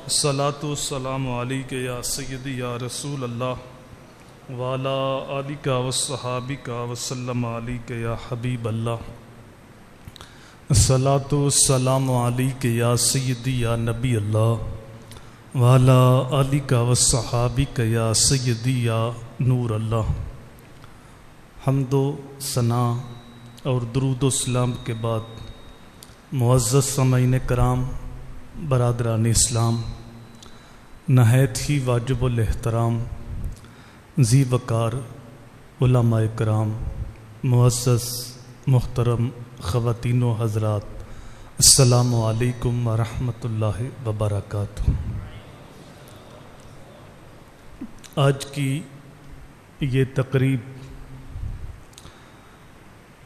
الصلاۃ والسلام علیک یا سیدی یا رسول اللہ وعلی آلک وصحابک وسلم علیک یا حبیب اللہ۔ الصلاۃ والسلام علیک یا سیدی یا نبی اللہ وعلی آلک وصحابک یا سیدی یا نور اللہ۔ حمد و ثنا اور درود و سلام کے بعد معزز سامعین کرام، برادران اسلام، نہایت ہی واجب الاحترام ذی وقار علماء کرام، معزز محترم خواتین و حضرات، السلام علیکم ورحمۃ اللہ وبرکاتہ۔ آج کی یہ تقریب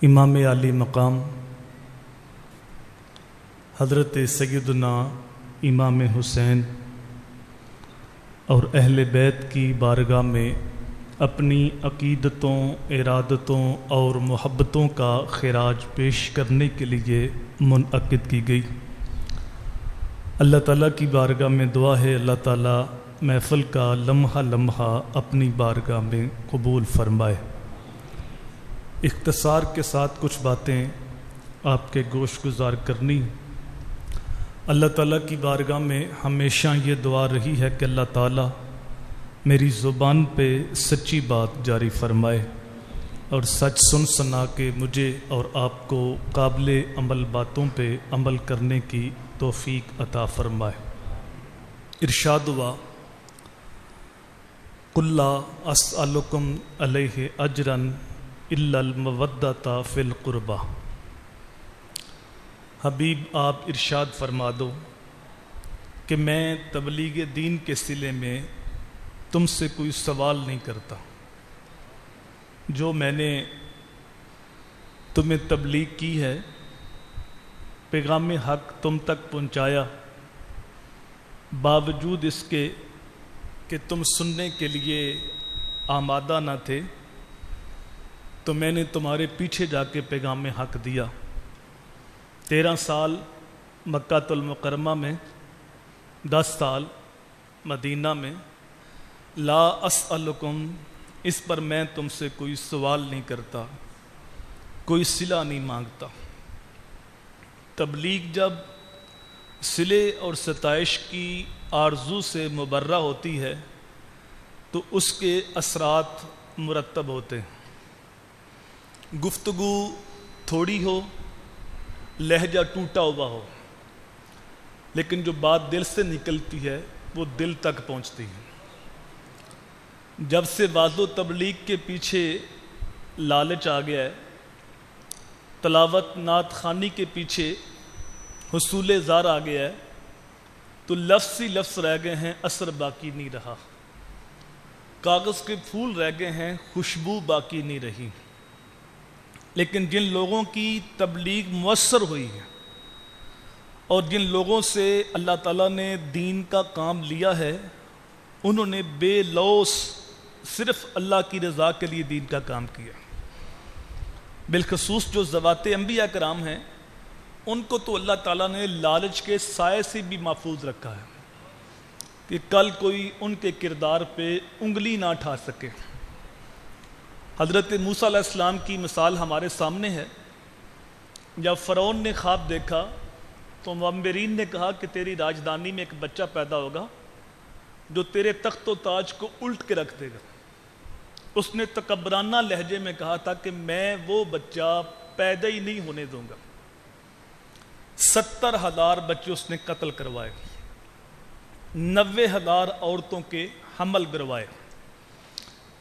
امام عالی مقام حضرت سیدنا امام حسین اور اہل بیت کی بارگاہ میں اپنی عقیدتوں، ارادتوں اور محبتوں کا خراج پیش کرنے کے لیے منعقد کی گئی۔ اللہ تعالیٰ کی بارگاہ میں دعا ہے اللہ تعالیٰ محفل کا لمحہ لمحہ اپنی بارگاہ میں قبول فرمائے۔ اختصار کے ساتھ کچھ باتیں آپ کے گوش گزار کرنی۔ اللہ تعالیٰ کی بارگاہ میں ہمیشہ یہ دعا رہی ہے کہ اللہ تعالیٰ میری زبان پہ سچی بات جاری فرمائے اور سچ سن سنا کے مجھے اور آپ کو قابل عمل باتوں پہ عمل کرنے کی توفیق عطا فرمائے۔ ارشاد ہوا، قُلْ لَا أَسْأَلُكُمْ عَلَيْهِ أَجْرًا إِلَّا الْمَوَدَّةَ فِي الْقُرْبَى۔ حبیب آپ ارشاد فرما دو کہ میں تبلیغ دین کے صلے میں تم سے کوئی سوال نہیں کرتا۔ جو میں نے تمہیں تبلیغ کی ہے، پیغام حق تم تک پہنچایا، باوجود اس کے کہ تم سننے کے لیے آمادہ نہ تھے، تو میں نے تمہارے پیچھے جا کے پیغام حق دیا۔ 13 سال مکہ المکرمہ میں، 10 سال مدینہ میں، لا اسألکم، اس پر میں تم سے کوئی سوال نہیں کرتا، کوئی صلہ نہیں مانگتا۔ تبلیغ جب صلے اور ستائش کی آرزو سے مبرہ ہوتی ہے تو اس کے اثرات مرتب ہوتے ہیں۔ گفتگو تھوڑی ہو، لہجہ ٹوٹا ہوا ہو، لیکن جو بات دل سے نکلتی ہے وہ دل تک پہنچتی ہے۔ جب سے وعظ و تبلیغ کے پیچھے لالچ آ گیا ہے، تلاوت نعت خوانی کے پیچھے حصول زار آ گیا ہے، تو لفظ ہی لفظ رہ گئے ہیں، اثر باقی نہیں رہا۔ کاغذ کے پھول رہ گئے ہیں، خوشبو باقی نہیں رہی۔ لیکن جن لوگوں کی تبلیغ مؤثر ہوئی ہے اور جن لوگوں سے اللہ تعالیٰ نے دین کا کام لیا ہے، انہوں نے بے لوث صرف اللہ کی رضا کے لیے دین کا کام کیا۔ بالخصوص جو ذوات انبیاء کرام ہیں، ان کو تو اللہ تعالیٰ نے لالچ کے سائے سے بھی محفوظ رکھا ہے کہ کل کوئی ان کے کردار پہ انگلی نہ اٹھا سکے۔ حضرت موسیٰ علیہ السلام کی مثال ہمارے سامنے ہے۔ جب فرعون نے خواب دیکھا تو معمرین نے کہا کہ تیری راجدھانی میں ایک بچہ پیدا ہوگا جو تیرے تخت و تاج کو الٹ کے رکھ دے گا۔ اس نے تکبرانہ لہجے میں کہا تھا کہ میں وہ بچہ پیدا ہی نہیں ہونے دوں گا۔ 70,000 بچے اس نے قتل کروائے، 90,000 عورتوں کے حمل گروائے،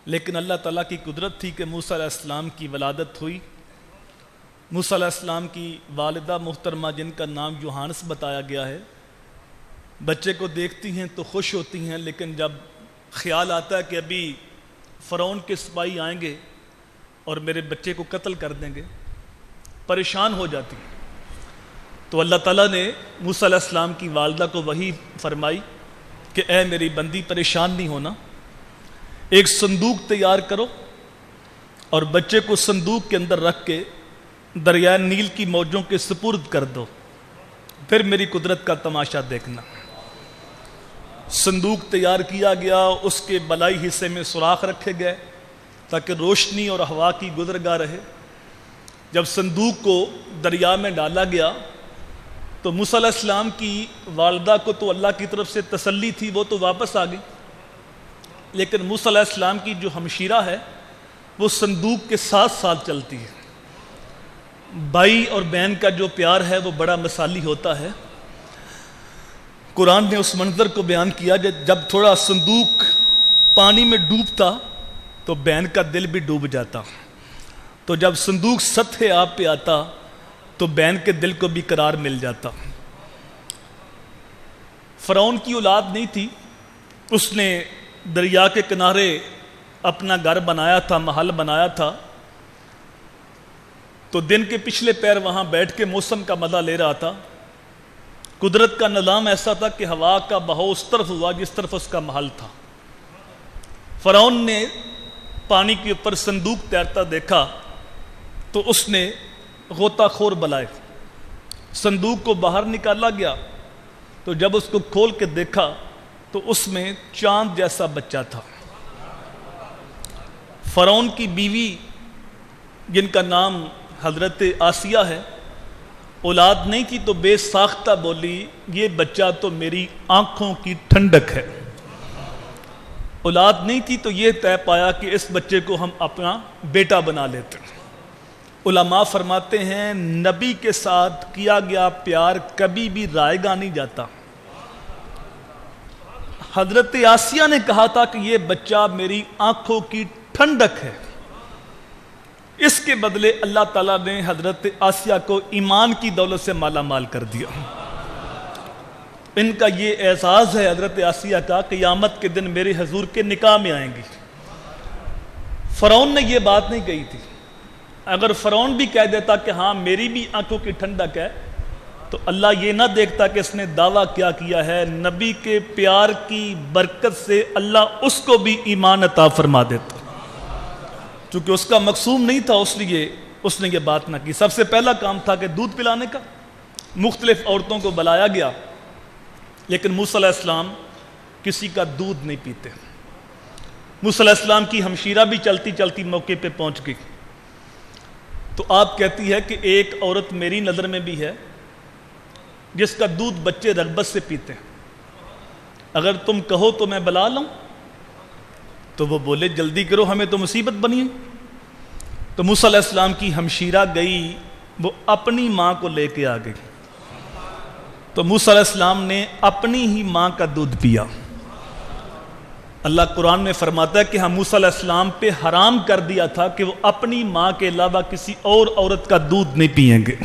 لیکن اللہ تعالیٰ کی قدرت تھی کہ موسیٰ علیہ السلام کی ولادت ہوئی۔ موسیٰ علیہ السلام کی والدہ محترمہ، جن کا نام یوحانس بتایا گیا ہے، بچے کو دیکھتی ہیں تو خوش ہوتی ہیں، لیکن جب خیال آتا ہے کہ ابھی فرعون کے سپاہی آئیں گے اور میرے بچے کو قتل کر دیں گے، پریشان ہو جاتی ہیں۔ تو اللہ تعالیٰ نے موسیٰ علیہ السلام کی والدہ کو وحی فرمائی کہ اے میری بندی، پریشان نہیں ہونا، ایک صندوق تیار کرو اور بچے کو صندوق کے اندر رکھ کے دریائے نیل کی موجوں کے سپرد کر دو، پھر میری قدرت کا تماشا دیکھنا۔ صندوق تیار کیا گیا، اس کے بلائی حصے میں سوراخ رکھے گئے تاکہ روشنی اور ہوا کی گزرگاہ رہے۔ جب صندوق کو دریا میں ڈالا گیا تو موسیٰ علیہ السلام کی والدہ کو تو اللہ کی طرف سے تسلی تھی، وہ تو واپس آ گئی، لیکن موسیٰ علیہ السلام کی جو ہمشیرہ ہے وہ صندوق کے ساتھ ساتھ چلتی ہے۔ بھائی اور بہن کا جو پیار ہے وہ بڑا مثالی ہوتا ہے۔ قرآن نے اس منظر کو بیان کیا جب تھوڑا صندوق پانی میں ڈوبتا تو بہن کا دل بھی ڈوب جاتا، تو جب صندوق سطح آب پہ آتا تو بہن کے دل کو بھی قرار مل جاتا۔ فرعون کی اولاد نہیں تھی، اس نے دریا کے کنارے اپنا گھر بنایا تھا، محل بنایا تھا، تو دن کے پچھلے پیر وہاں بیٹھ کے موسم کا مزہ لے رہا تھا۔ قدرت کا نظام ایسا تھا کہ ہوا کا بہاؤ اس طرف ہوا جس طرف اس کا محل تھا۔ فرعون نے پانی کے اوپر صندوق تیرتا دیکھا تو اس نے غوطہ خور بلائے، صندوق کو باہر نکالا گیا، تو جب اس کو کھول کے دیکھا تو اس میں چاند جیسا بچہ تھا۔ فرعون کی بیوی جن کا نام حضرت آسیہ ہے، اولاد نہیں تھی تو بے ساختہ بولی یہ بچہ تو میری آنکھوں کی ٹھنڈک ہے۔ اولاد نہیں تھی تو یہ طے پایا کہ اس بچے کو ہم اپنا بیٹا بنا لیتے ہیں۔ علماء فرماتے ہیں نبی کے ساتھ کیا گیا پیار کبھی بھی رائے گا نہیں جاتا۔ حضرت آسیہ نے کہا تھا کہ یہ بچہ میری آنکھوں کی ٹھنڈک ہے، اس کے بدلے اللہ تعالیٰ نے حضرت آسیہ کو ایمان کی دولت سے مالا مال کر دیا۔ ان کا یہ اعزاز ہے حضرت آسیہ کا، قیامت کے دن میرے حضور کے نکاح میں آئیں گی۔ فرعون نے یہ بات نہیں کہی تھی، اگر فرعون بھی کہہ دیتا کہ ہاں میری بھی آنکھوں کی ٹھنڈک ہے تو اللہ یہ نہ دیکھتا کہ اس نے دعویٰ کیا ہے، نبی کے پیار کی برکت سے اللہ اس کو بھی ایمان عطا فرما دیتا۔ چونکہ اس کا مقصود نہیں تھا اس لیے اس نے یہ بات نہ کی۔ سب سے پہلا کام تھا کہ دودھ پلانے کا، مختلف عورتوں کو بلایا گیا، لیکن موسیٰ علیہ السلام کسی کا دودھ نہیں پیتے۔ موسیٰ علیہ السلام کی ہمشیرہ بھی چلتی چلتی موقع پہ پہنچ گئی، تو آپ کہتی ہے کہ ایک عورت میری نظر میں بھی ہے جس کا دودھ بچے رغبت سے پیتے ہیں، اگر تم کہو تو میں بلا لوں؟ تو وہ بولے جلدی کرو ہمیں تو مصیبت بنی ہے۔ تو موسیٰ علیہ السلام کی ہمشیرہ گئی، وہ اپنی ماں کو لے کے آ گئی، تو موسیٰ علیہ السلام نے اپنی ہی ماں کا دودھ پیا۔ اللہ قرآن میں فرماتا ہے کہ ہم موسیٰ علیہ السلام پہ حرام کر دیا تھا کہ وہ اپنی ماں کے علاوہ کسی اور عورت کا دودھ نہیں پئیں گے۔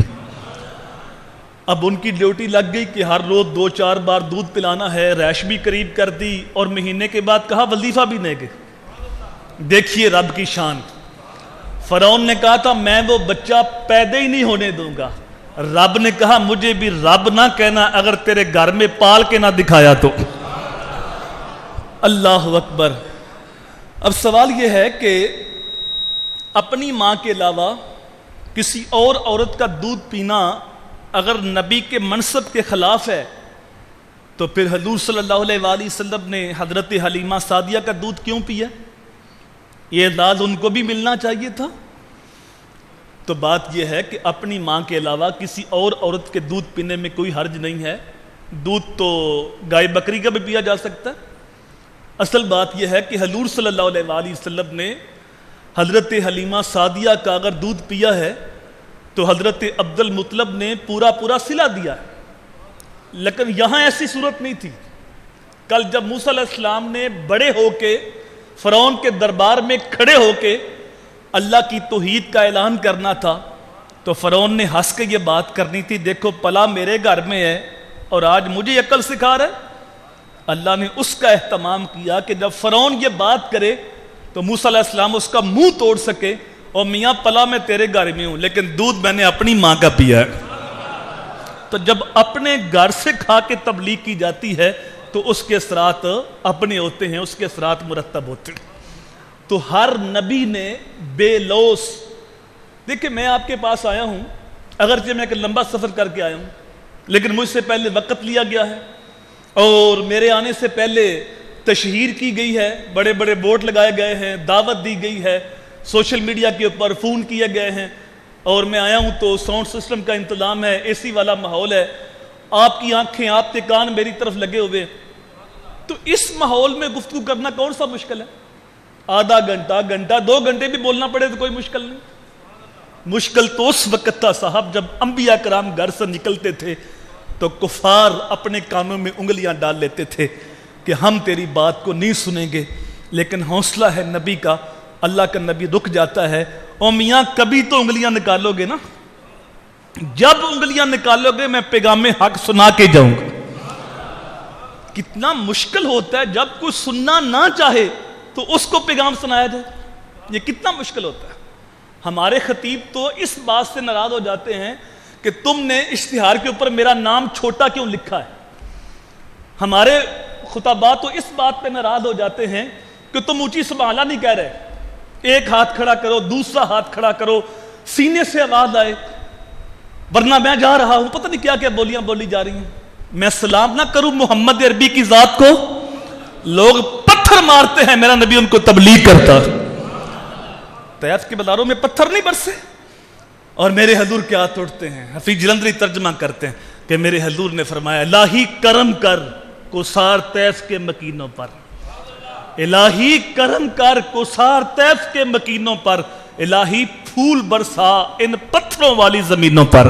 اب ان کی ڈیوٹی لگ گئی کہ ہر روز 2-4 بار دودھ پلانا ہے، ریش بھی قریب کر دی، اور مہینے کے بعد کہا وظیفہ بھی نہیں گئے۔ دیکھیے رب کی شان، فرعون نے کہا تھا میں وہ بچہ پیدا ہی نہیں ہونے دوں گا، رب نے کہا مجھے بھی رب نہ کہنا اگر تیرے گھر میں پال کے نہ دکھایا تو۔ اللہ اکبر۔ اب سوال یہ ہے کہ اپنی ماں کے علاوہ کسی اور عورت کا دودھ پینا اگر نبی کے منصب کے خلاف ہے تو پھر حضور صلی اللہ علیہ وآلہ وسلم نے حضرت حلیمہ سعدیہ کا دودھ کیوں پیا؟ یہ اعزاز ان کو بھی ملنا چاہیے تھا۔ تو بات یہ ہے کہ اپنی ماں کے علاوہ کسی اور عورت کے دودھ پینے میں کوئی حرج نہیں ہے، دودھ تو گائے بکری کا بھی پیا جا سکتا ہے۔ اصل بات یہ ہے کہ حضور صلی اللہ علیہ وآلہ وسلم نے حضرت حلیمہ سعدیہ کا اگر دودھ پیا ہے تو حضرت عبد المطلب نے پورا صلہ دیا ہے، لیکن یہاں ایسی صورت نہیں تھی۔ کل جب موسیٰ علیہ السلام نے بڑے ہو کے فرعون کے دربار میں کھڑے ہو کے اللہ کی توحید کا اعلان کرنا تھا تو فرعون نے ہنس کے یہ بات کرنی تھی، دیکھو پلا میرے گھر میں ہے اور آج مجھے عقل سکھا رہا ہے۔ اللہ نے اس کا اہتمام کیا کہ جب فرعون یہ بات کرے تو موسیٰ علیہ السلام اس کا منہ توڑ سکے، اور میاں پلا میں تیرے گھر میں ہوں لیکن دودھ میں نے اپنی ماں کا پیا ہے۔ تو جب اپنے گھر سے کھا کے تبلیغ کی جاتی ہے تو اس کے اثرات اپنے ہوتے ہیں، اس کے اثرات مرتب ہوتے ہیں۔ تو ہر نبی نے بے لوث، دیکھیں میں آپ کے پاس آیا ہوں، اگرچہ میں ایک لمبا سفر کر کے آیا ہوں لیکن مجھ سے پہلے وقت لیا گیا ہے، اور میرے آنے سے پہلے تشہیر کی گئی ہے، بڑے بڑے بورڈ لگائے گئے ہیں، دعوت دی گئی ہے، سوشل میڈیا کے اوپر فون کیے گئے ہیں، اور میں آیا ہوں تو ساؤنڈ سسٹم کا انتظام ہے، اے سی والا ماحول ہے، آپ کی آنکھیں آپ کے کان میری طرف لگے ہوئے. تو اس ماحول میں گفتگو کرنا کون سا مشکل ہے؟ آدھا گھنٹہ، گھنٹہ، 2 گھنٹے بھی بولنا پڑے تو کوئی مشکل نہیں. مشکل تو اس وقت تھا صاحب جب انبیاء کرام گھر سے نکلتے تھے تو کفار اپنے کانوں میں انگلیاں ڈال لیتے تھے کہ ہم تیری بات کو نہیں سنیں گے. لیکن حوصلہ ہے نبی کا، اللہ کا نبی رک جاتا ہے. او میاں کبھی تو انگلیاں نکالو گے نا، جب انگلیاں نکالو گے میں پیغام حق سنا کے جاؤں گا. کتنا مشکل ہوتا ہے جب کوئی سننا نہ چاہے تو اس کو پیغام سنایا جائے، یہ کتنا مشکل ہوتا ہے. ہمارے خطیب تو اس بات سے ناراض ہو جاتے ہیں کہ تم نے اشتہار کے اوپر میرا نام چھوٹا کیوں لکھا ہے. ہمارے خطباء تو اس بات پہ ناراض ہو جاتے ہیں کہ تم اونچی سبحان اللہ نہیں کہہ رہے، ایک ہاتھ کھڑا کرو، دوسرا ہاتھ کھڑا کرو، سینے سے آواز آئے، ورنہ میں جا رہا ہوں پتہ نہیں کیا کیا بولیاں بولی جا رہی ہیں. میں سلام نہ کروں محمد عربی کی ذات کو، لوگ پتھر مارتے ہیں، میرا نبی ان کو تبلیغ کرتا. طیف کے بازاروں میں پتھر نہیں برسے اور میرے حضور کے ہاتھ اٹھتے ہیں. حفیظ جلندری ترجمہ کرتے ہیں کہ میرے حضور نے فرمایا الہی کرم کر کوثار طیف کے مکینوں پر، الہی کرم کر کوثار طیف کے مکینوں پر، الہی پھول برسا ان پتھروں والی زمینوں پر.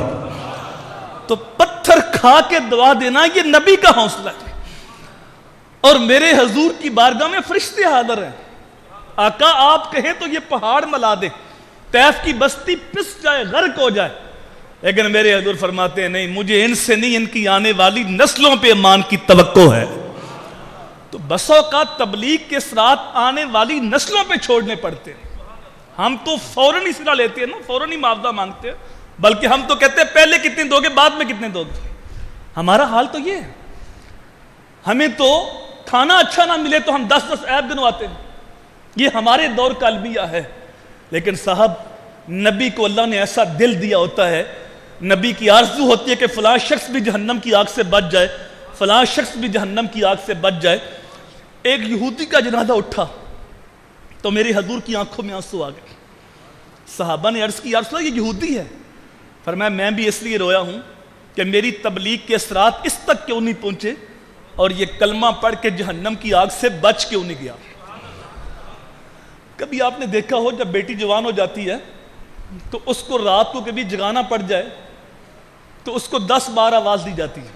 تو پتھر کھا کے دعا دینا یہ نبی کا حوصلہ ہے. اور میرے حضور کی بارگاہ میں فرشتے حاضر ہیں. آقا آپ کہیں تو یہ پہاڑ ملا دے، طیف کی بستی پس جائے، غرق ہو جائے. لیکن میرے حضور فرماتے ہیں نہیں، مجھے ان سے نہیں، ان کی آنے والی نسلوں پہ ایمان کی توقع ہے. تو بسوں کا تبلیغ کے ساتھ آنے والی نسلوں پہ چھوڑنے پڑتے ہیں. ہم تو فوراً ہی صلہ لیتے ہیں نا، فوراً ہی معاوضہ مانگتے ہیں، بلکہ ہم تو کہتے ہیں پہلے کتنے دو گے بعد میں کتنے دو گے. ہمارا حال تو یہ ہے، ہمیں تو کھانا اچھا نہ ملے تو ہم 10 عیب گنواتے ہیں. یہ ہمارے دور کا المیہ ہے. لیکن صاحب نبی کو اللہ نے ایسا دل دیا ہوتا ہے، نبی کی آرزو ہوتی ہے کہ فلاں شخص بھی جہنم کی آگ سے بچ جائے، فلاں شخص بھی جہنم کی آگ سے بچ جائے. ایک یہودی کا جنازہ اٹھا تو میرے حضور کی آنکھوں میں آنسو آ گئے. صحابہ نے عرض کی یا رسول اللہ یہ یہودی ہے. فرمایا میں بھی اس لیے رویا ہوں کہ میری تبلیغ کے اثرات اس تک کیوں نہیں پہنچے اور یہ کلمہ پڑھ کے جہنم کی آگ سے بچ کیوں نہیں گیا. کبھی آپ نے دیکھا ہو جب بیٹی جوان ہو جاتی ہے تو اس کو رات کو کبھی جگانا پڑ جائے تو اس کو 10 بار آواز دی جاتی ہے،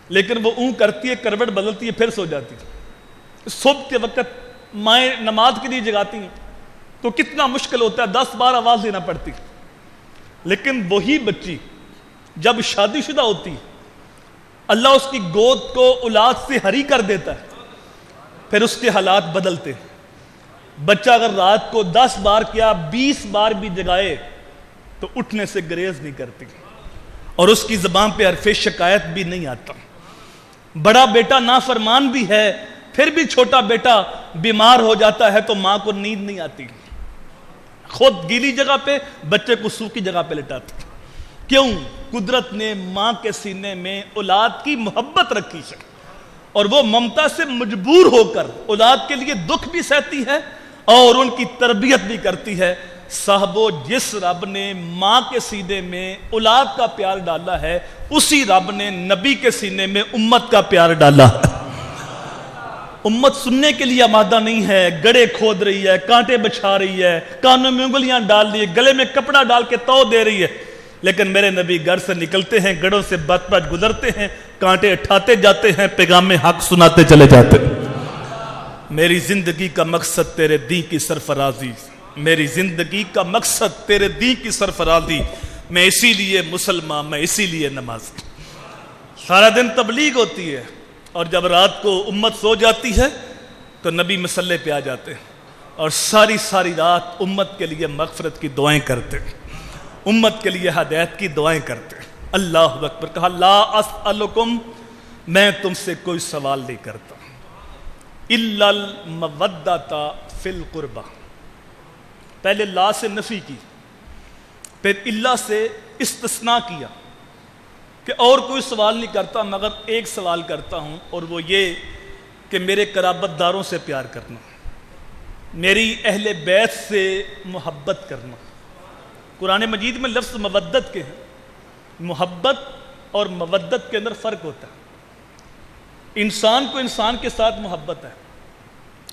لیکن وہ اون کرتی ہے، کروٹ بدلتی ہے، پھر سو جاتی ہے. صبح کے وقت مائیں نماز کے لیے جگاتی ہیں تو کتنا مشکل ہوتا ہے، 10 بار آواز دینا پڑتی. لیکن وہی بچی جب شادی شدہ ہوتی اللہ اس کی گود کو اولاد سے ہری کر دیتا ہے، پھر اس کے حالات بدلتے. بچہ اگر رات کو 10 بار کیا 20 بار بھی جگائے تو اٹھنے سے گریز نہیں کرتی اور اس کی زبان پہ حرف شکایت بھی نہیں آتا. بڑا بیٹا نافرمان بھی ہے پھر بھی چھوٹا بیٹا بیمار ہو جاتا ہے تو ماں کو نیند نہیں آتی، خود گیلی جگہ پہ بچے کو سوکھی جگہ پہ لٹاتی. کیوں؟ قدرت نے ماں کے سینے میں اولاد کی محبت رکھی ہے اور وہ ممتا سے مجبور ہو کر اولاد کے لیے دکھ بھی سہتی ہے اور ان کی تربیت بھی کرتی ہے. صاحبو جس رب نے ماں کے سینے میں اولاد کا پیار ڈالا ہے اسی رب نے نبی کے سینے میں امت کا پیار ڈالا ہے. امت سننے کے لیے آمادہ نہیں ہے، گڑے کھود رہی ہے، کانٹے بچھا رہی ہے، کانوں میں انگلیاں ڈال رہی ہے، گلے میں کپڑا ڈال کے تو دے رہی ہے. لیکن میرے نبی گھر سے نکلتے ہیں، گڑوں سے بچ بچ گزرتے ہیں، کانٹے اٹھاتے جاتے ہیں، پیغام حق سناتے چلے جاتے. میری زندگی کا مقصد تیرے دین کی سرفرازی، میری زندگی کا مقصد تیرے دین کی سرفرازی، میں اسی لیے مسلمان، میں اسی لیے نماز. سارا دن تبلیغ ہوتی ہے اور جب رات کو امت سو جاتی ہے تو نبی مصلی پہ آ جاتے ہیں اور ساری رات امت کے لیے مغفرت کی دعائیں کرتے، امت کے لیے ہدایت کی دعائیں کرتے. اللہ اکبر. کہا لا اسألکم، میں تم سے کوئی سوال نہیں کرتا، الا المودۃ فی القربہ. پہلے لا سے نفی کی، پھر الا سے استثناء کیا کہ اور کوئی سوال نہیں کرتا مگر ایک سوال کرتا ہوں، اور وہ یہ کہ میرے قرابت داروں سے پیار کرنا، میری اہل بیت سے محبت کرنا۔ قرآن مجید میں لفظ مودت کے ہیں، محبت اور مودت کے اندر فرق ہوتا ہے۔ انسان کو انسان کے ساتھ محبت ہے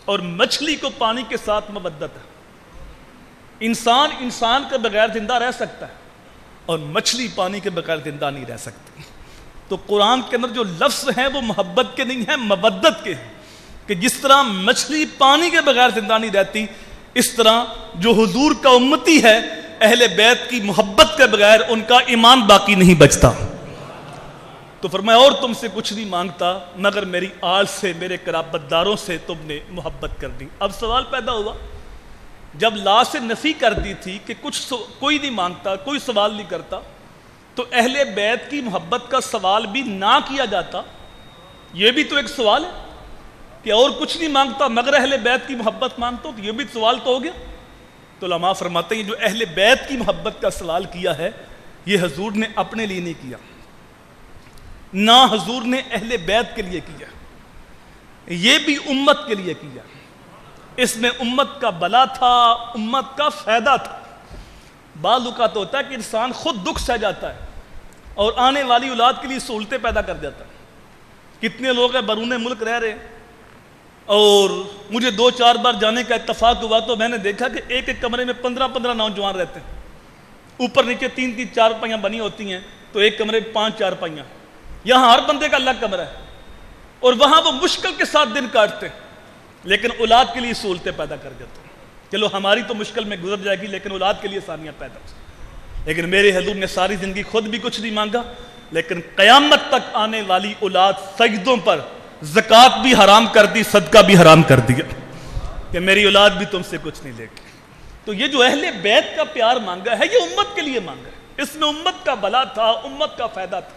اور مچھلی کو پانی کے ساتھ مودت ہے۔ انسان انسان کے بغیر زندہ رہ سکتا ہے اور مچھلی پانی کے بغیر زندہ نہیں رہ سکتی۔ تو قرآن کے اندر جو لفظ ہیں وہ محبت کے نہیں ہیں، مودت کے ہیں، کہ جس طرح مچھلی پانی کے بغیر زندہ نہیں رہتی، اس طرح جو حضور کا امتی ہے اہل بیت کی محبت کے بغیر ان کا ایمان باقی نہیں بچتا۔ تو فرمایا اور تم سے کچھ نہیں مانگتا مگر میری آل سے، میرے قرابت داروں سے تم نے محبت کر دی۔ اب سوال پیدا ہوا، جب لا سے نفی کر دی تھی کہ کوئی نہیں مانگتا، کوئی سوال نہیں کرتا، تو اہل بیت کی محبت کا سوال بھی نہ کیا جاتا، یہ بھی تو ایک سوال ہے کہ اور کچھ نہیں مانگتا مگر اہل بیت کی محبت مانگتا ہوں، تو یہ بھی سوال تو ہو گیا۔ تو علماء فرماتے ہیں جو اہل بیت کی محبت کا سوال کیا ہے یہ حضور نے اپنے لیے نہیں کیا، نہ حضور نے اہل بیت کے لیے کیا، یہ بھی امت کے لیے کیا۔ اس میں امت کا بلا تھا، امت کا فائدہ تھا۔ بعض اوقات ہوتا ہے کہ انسان خود دکھ سہ جاتا ہے اور آنے والی اولاد کے لیے سہولتیں پیدا کر دیتا ہے۔ کتنے لوگ ہیں بیرون ملک رہ رہے ہیں اور مجھے 2-4 بار جانے کا اتفاق ہوا تو میں نے دیکھا کہ ایک ایک کمرے میں 15 نوجوان رہتے ہیں، اوپر نیچے 3 چارپائیاں بنی ہوتی ہیں، تو ایک کمرے میں 5 چارپائیاں، یہاں ہر بندے کا الگ کمرہ ہے، اور وہاں وہ مشکل کے ساتھ دن کاٹتے ہیں لیکن اولاد کے لیے سہولتیں پیدا کر دیتے ہیں۔ چلو ہماری تو مشکل میں گزر جائے گی لیکن اولاد کے لیے آسانیاں پیدا ہو۔ لیکن میرے حضور نے ساری زندگی خود بھی کچھ نہیں مانگا، لیکن قیامت تک آنے والی اولاد سجدوں پر زکوٰۃ بھی حرام کر دی، صدقہ بھی حرام کر دیا کہ میری اولاد بھی تم سے کچھ نہیں لے گی۔ تو یہ جو اہل بیت کا پیار مانگا ہے یہ امت کے لیے مانگا ہے، اس میں امت کا بھلا تھا، امت کا فائدہ تھا۔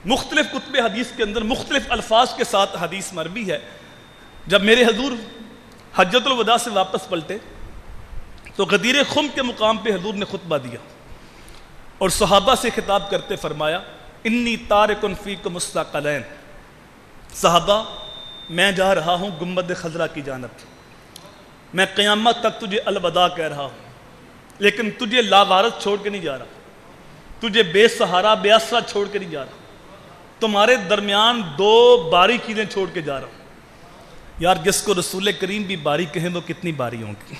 مختلف کتب حدیث کے اندر مختلف الفاظ کے ساتھ حدیث مروی ہے۔ جب میرے حضور حجۃ الوداع سے واپس پلٹے تو غدیر خم کے مقام پہ حضور نے خطبہ دیا اور صحابہ سے خطاب کرتے فرمایا انی تارک فیکم الثقلین، صحابہ میں جا رہا ہوں گنبد خضرا کی جانب، میں قیامت تک تجھے الوداع کہہ رہا ہوں، لیکن تجھے لاوارث چھوڑ کے نہیں جا رہا، تجھے بے سہارا بے آسرا چھوڑ کے نہیں جا رہا، تمہارے درمیان 2 باری چیزیں چھوڑ کے جا رہا ہوں۔ یار جس کو رسول کریم بھی باری کہیں وہ کتنی باری ہوں گی۔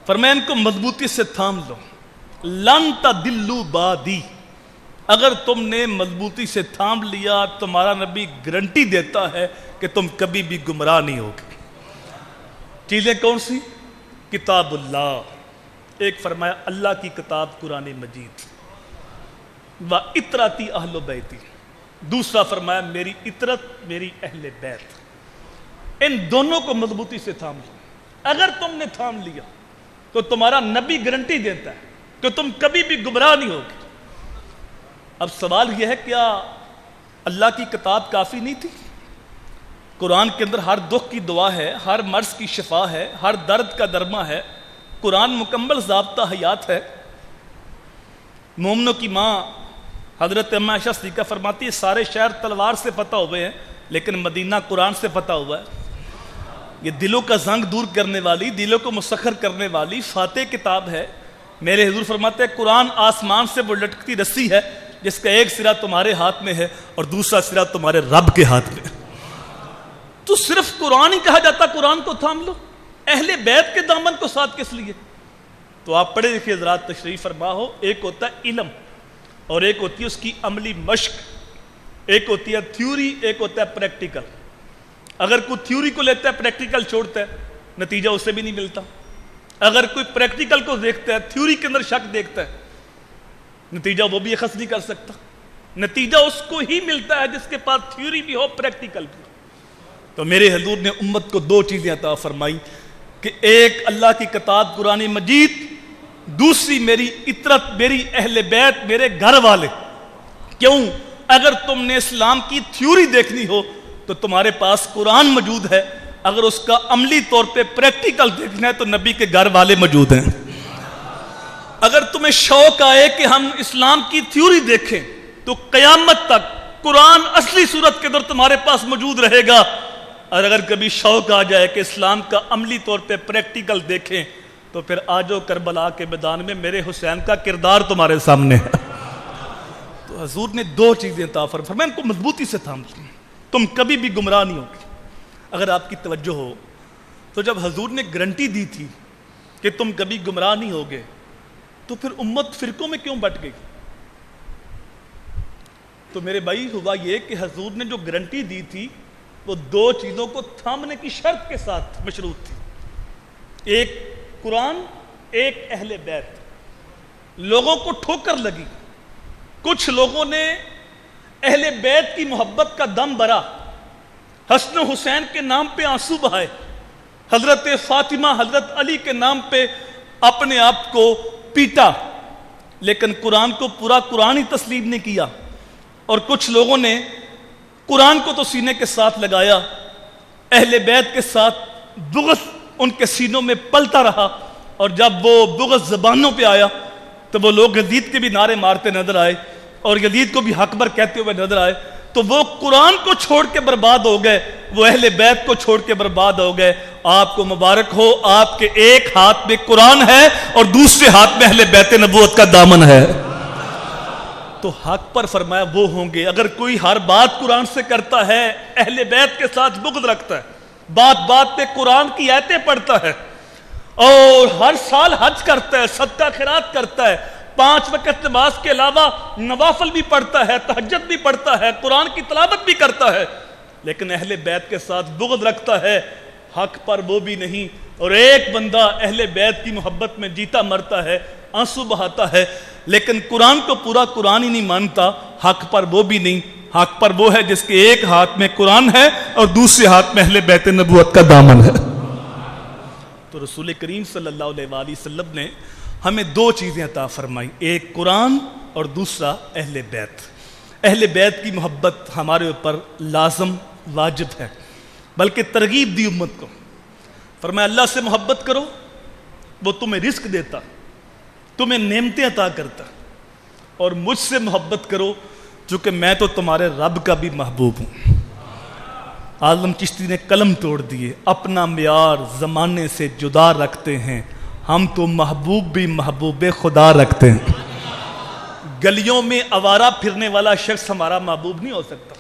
فرمایا ان کو مضبوطی سے تھام لو، لن تضلوا بعدی، اگر تم نے مضبوطی سے تھام لیا تمہارا نبی گارنٹی دیتا ہے کہ تم کبھی بھی گمراہ نہیں ہوگے۔ چیزیں کون سی؟ کتاب اللہ، ایک فرمایا اللہ کی کتاب قرآن مجید، وَإِطْرَتِ أَهْلُ بَيْتِ، دوسرا فرمایا میری اطرت میری اہل بیت۔ ان دونوں کو مضبوطی سے تھام لو، اگر تم نے تھام لیا تو تمہارا نبی گارنٹی دیتا ہے کہ تم کبھی بھی گمراہ نہیں ہوگے۔ اب سوال یہ ہے کیا اللہ کی کتاب کافی نہیں تھی؟ قرآن کے اندر ہر دکھ کی دعا ہے، ہر مرض کی شفا ہے، ہر درد کا درما ہے، قرآن مکمل ضابطہ حیات ہے۔ مومنوں کی ماں حضرت اماں عائشہ صدیقہ فرماتی ہے سارے شہر تلوار سے فتح ہوئے ہیں لیکن مدینہ قرآن سے فتح ہوا ہے۔ یہ دلوں کا زنگ دور کرنے والی، دلوں کو مسخر کرنے والی فاتح کتاب ہے۔ میرے حضور فرماتے ہیں قرآن آسمان سے وہ لٹکتی رسی ہے جس کا ایک سرا تمہارے ہاتھ میں ہے اور دوسرا سرا تمہارے رب کے ہاتھ میں ہے۔ تو صرف قرآن ہی کہا جاتا قرآن کو تھام لو، اہل بیت کے دامن کو ساتھ کس لیے؟ تو آپ پڑھے لکھے حضرات تشریف فرما ہو، ایک ہوتا ہے علم اور ایک ہوتی ہے اس کی عملی مشق، ایک ہوتی ہے تھیوری، ایک ہوتا ہے پریکٹیکل۔ اگر کوئی تھیوری کو لیتا ہے پریکٹیکل چھوڑتا ہے نتیجہ اسے بھی نہیں ملتا، اگر کوئی پریکٹیکل کو دیکھتا ہے تھیوری کے اندر شک دیکھتا ہے نتیجہ وہ بھی اخذ نہیں کر سکتا، نتیجہ اس کو ہی ملتا ہے جس کے پاس تھیوری بھی ہو پریکٹیکل بھی ہو۔ تو میرے حضور نے امت کو 2 چیزیں عطا فرمائی کہ ایک اللہ کی کتاب قرآن مجید، دوسری میری اطرت میری اہل بیت میرے گھر والے۔ کیوں؟ اگر تم نے اسلام کی تھیوری دیکھنی ہو تو تمہارے پاس قرآن موجود ہے، اگر اس کا عملی طور پہ پریکٹیکل دیکھنا ہے تو نبی کے گھر والے موجود ہیں۔ اگر تمہیں شوق آئے کہ ہم اسلام کی تھیوری دیکھیں تو تو قیامت تک قرآن اصلی صورت کے اندر تمہارے پاس موجود رہے گا. اور اگر کبھی شوق آ جائے کہ اسلام کا عملی طور پہ پریکٹیکل دیکھیں تو پھر آجو کربلا کے میدان میں میرے حسین کا کردار تمہارے سامنے ہے. تو حضور نے دو چیزیں عطا فرمائیں، ان کو مضبوطی سے تھام لیں، تم کبھی بھی گمراہ نہیں ہوگے. اگر آپ کی توجہ ہو تو جب حضور نے گارنٹی دی تھی کہ تم کبھی گمراہ نہیں ہوگے تو پھر امت فرقوں میں کیوں بٹ گئی؟ تو میرے بھائی ہوا یہ کہ حضور نے جو گارنٹی دی تھی وہ دو چیزوں کو تھامنے کی شرط کے ساتھ مشروط تھی. ایک قرآن، ایک اہل بیت. لوگوں کو ٹھوکر لگی، کچھ لوگوں نے اہل بیت کی محبت کا دم بھرا، حسن و حسین کے نام پہ آنسو بہائے، حضرت فاطمہ حضرت علی کے نام پہ اپنے آپ کو پیٹا، لیکن قرآن کو پورا قرآن ہی تسلیم نہیں کیا. اور کچھ لوگوں نے قرآن کو تو سینے کے ساتھ لگایا، اہل بیت کے ساتھ بغض ان کے سینوں میں پلتا رہا. اور جب وہ بغض زبانوں پہ آیا تو وہ لوگ یزید کے بھی نعرے مارتے نظر آئے اور یزید کو بھی حق بر کہتے ہوئے نظر آئے. تو وہ قرآن کو چھوڑ کے برباد ہو گئے، وہ اہل بیت کو چھوڑ کے برباد ہو گئے. آپ کو مبارک ہو، آپ کے ایک ہاتھ میں قرآن ہے اور دوسرے ہاتھ میں اہل بیت نبوت کا دامن ہے. تو حق پر فرمایا وہ ہوں گے. اگر کوئی ہر بات قرآن سے کرتا ہے، اہل بیت کے ساتھ بغض رکھتا ہے، بات بات پہ قرآن کی آیتیں پڑھتا ہے اور ہر سال حج کرتا ہے، صدقہ خیرات کرتا ہے، 5 وقت نماز کے علاوہ نوافل بھی پڑھتا ہے، تہجد بھی پڑھتا ہے، قرآن کی تلاوت بھی کرتا ہے، لیکن اہل بیت کے ساتھ بغض رکھتا ہے، حق پر وہ بھی نہیں. اور ایک بندہ اہل بیت کی محبت میں جیتا مرتا ہے، آنسو بہاتا ہے، لیکن قرآن کو پورا قرآن ہی نہیں مانتا، حق پر وہ بھی نہیں. حق پر وہ ہے جس کے ایک ہاتھ میں قرآن ہے اور دوسرے ہاتھ میں اہل بیت نبوت کا دامن ہے. تو رسول کریم صلی اللہ علیہ وآلہ وسلم نے ہمیں دو چیزیں عطا فرمائی، ایک قرآن اور دوسرا اہل بیت. اہل بیت کی محبت ہمارے اوپر لازم واجب ہے، بلکہ ترغیب دی امت کو. فرمایا اللہ سے محبت کرو، وہ تمہیں رزق دیتا، تمہیں نعمتیں عطا کرتا. اور مجھ سے محبت کرو چونکہ میں تو تمہارے رب کا بھی محبوب ہوں. عالم چشتی نے قلم توڑ دیے، اپنا معیار زمانے سے جدا رکھتے ہیں، ہم تو محبوب بھی محبوب خدا رکھتے ہیں. گلیوں میں آوارہ پھرنے والا شخص ہمارا محبوب نہیں ہو سکتا،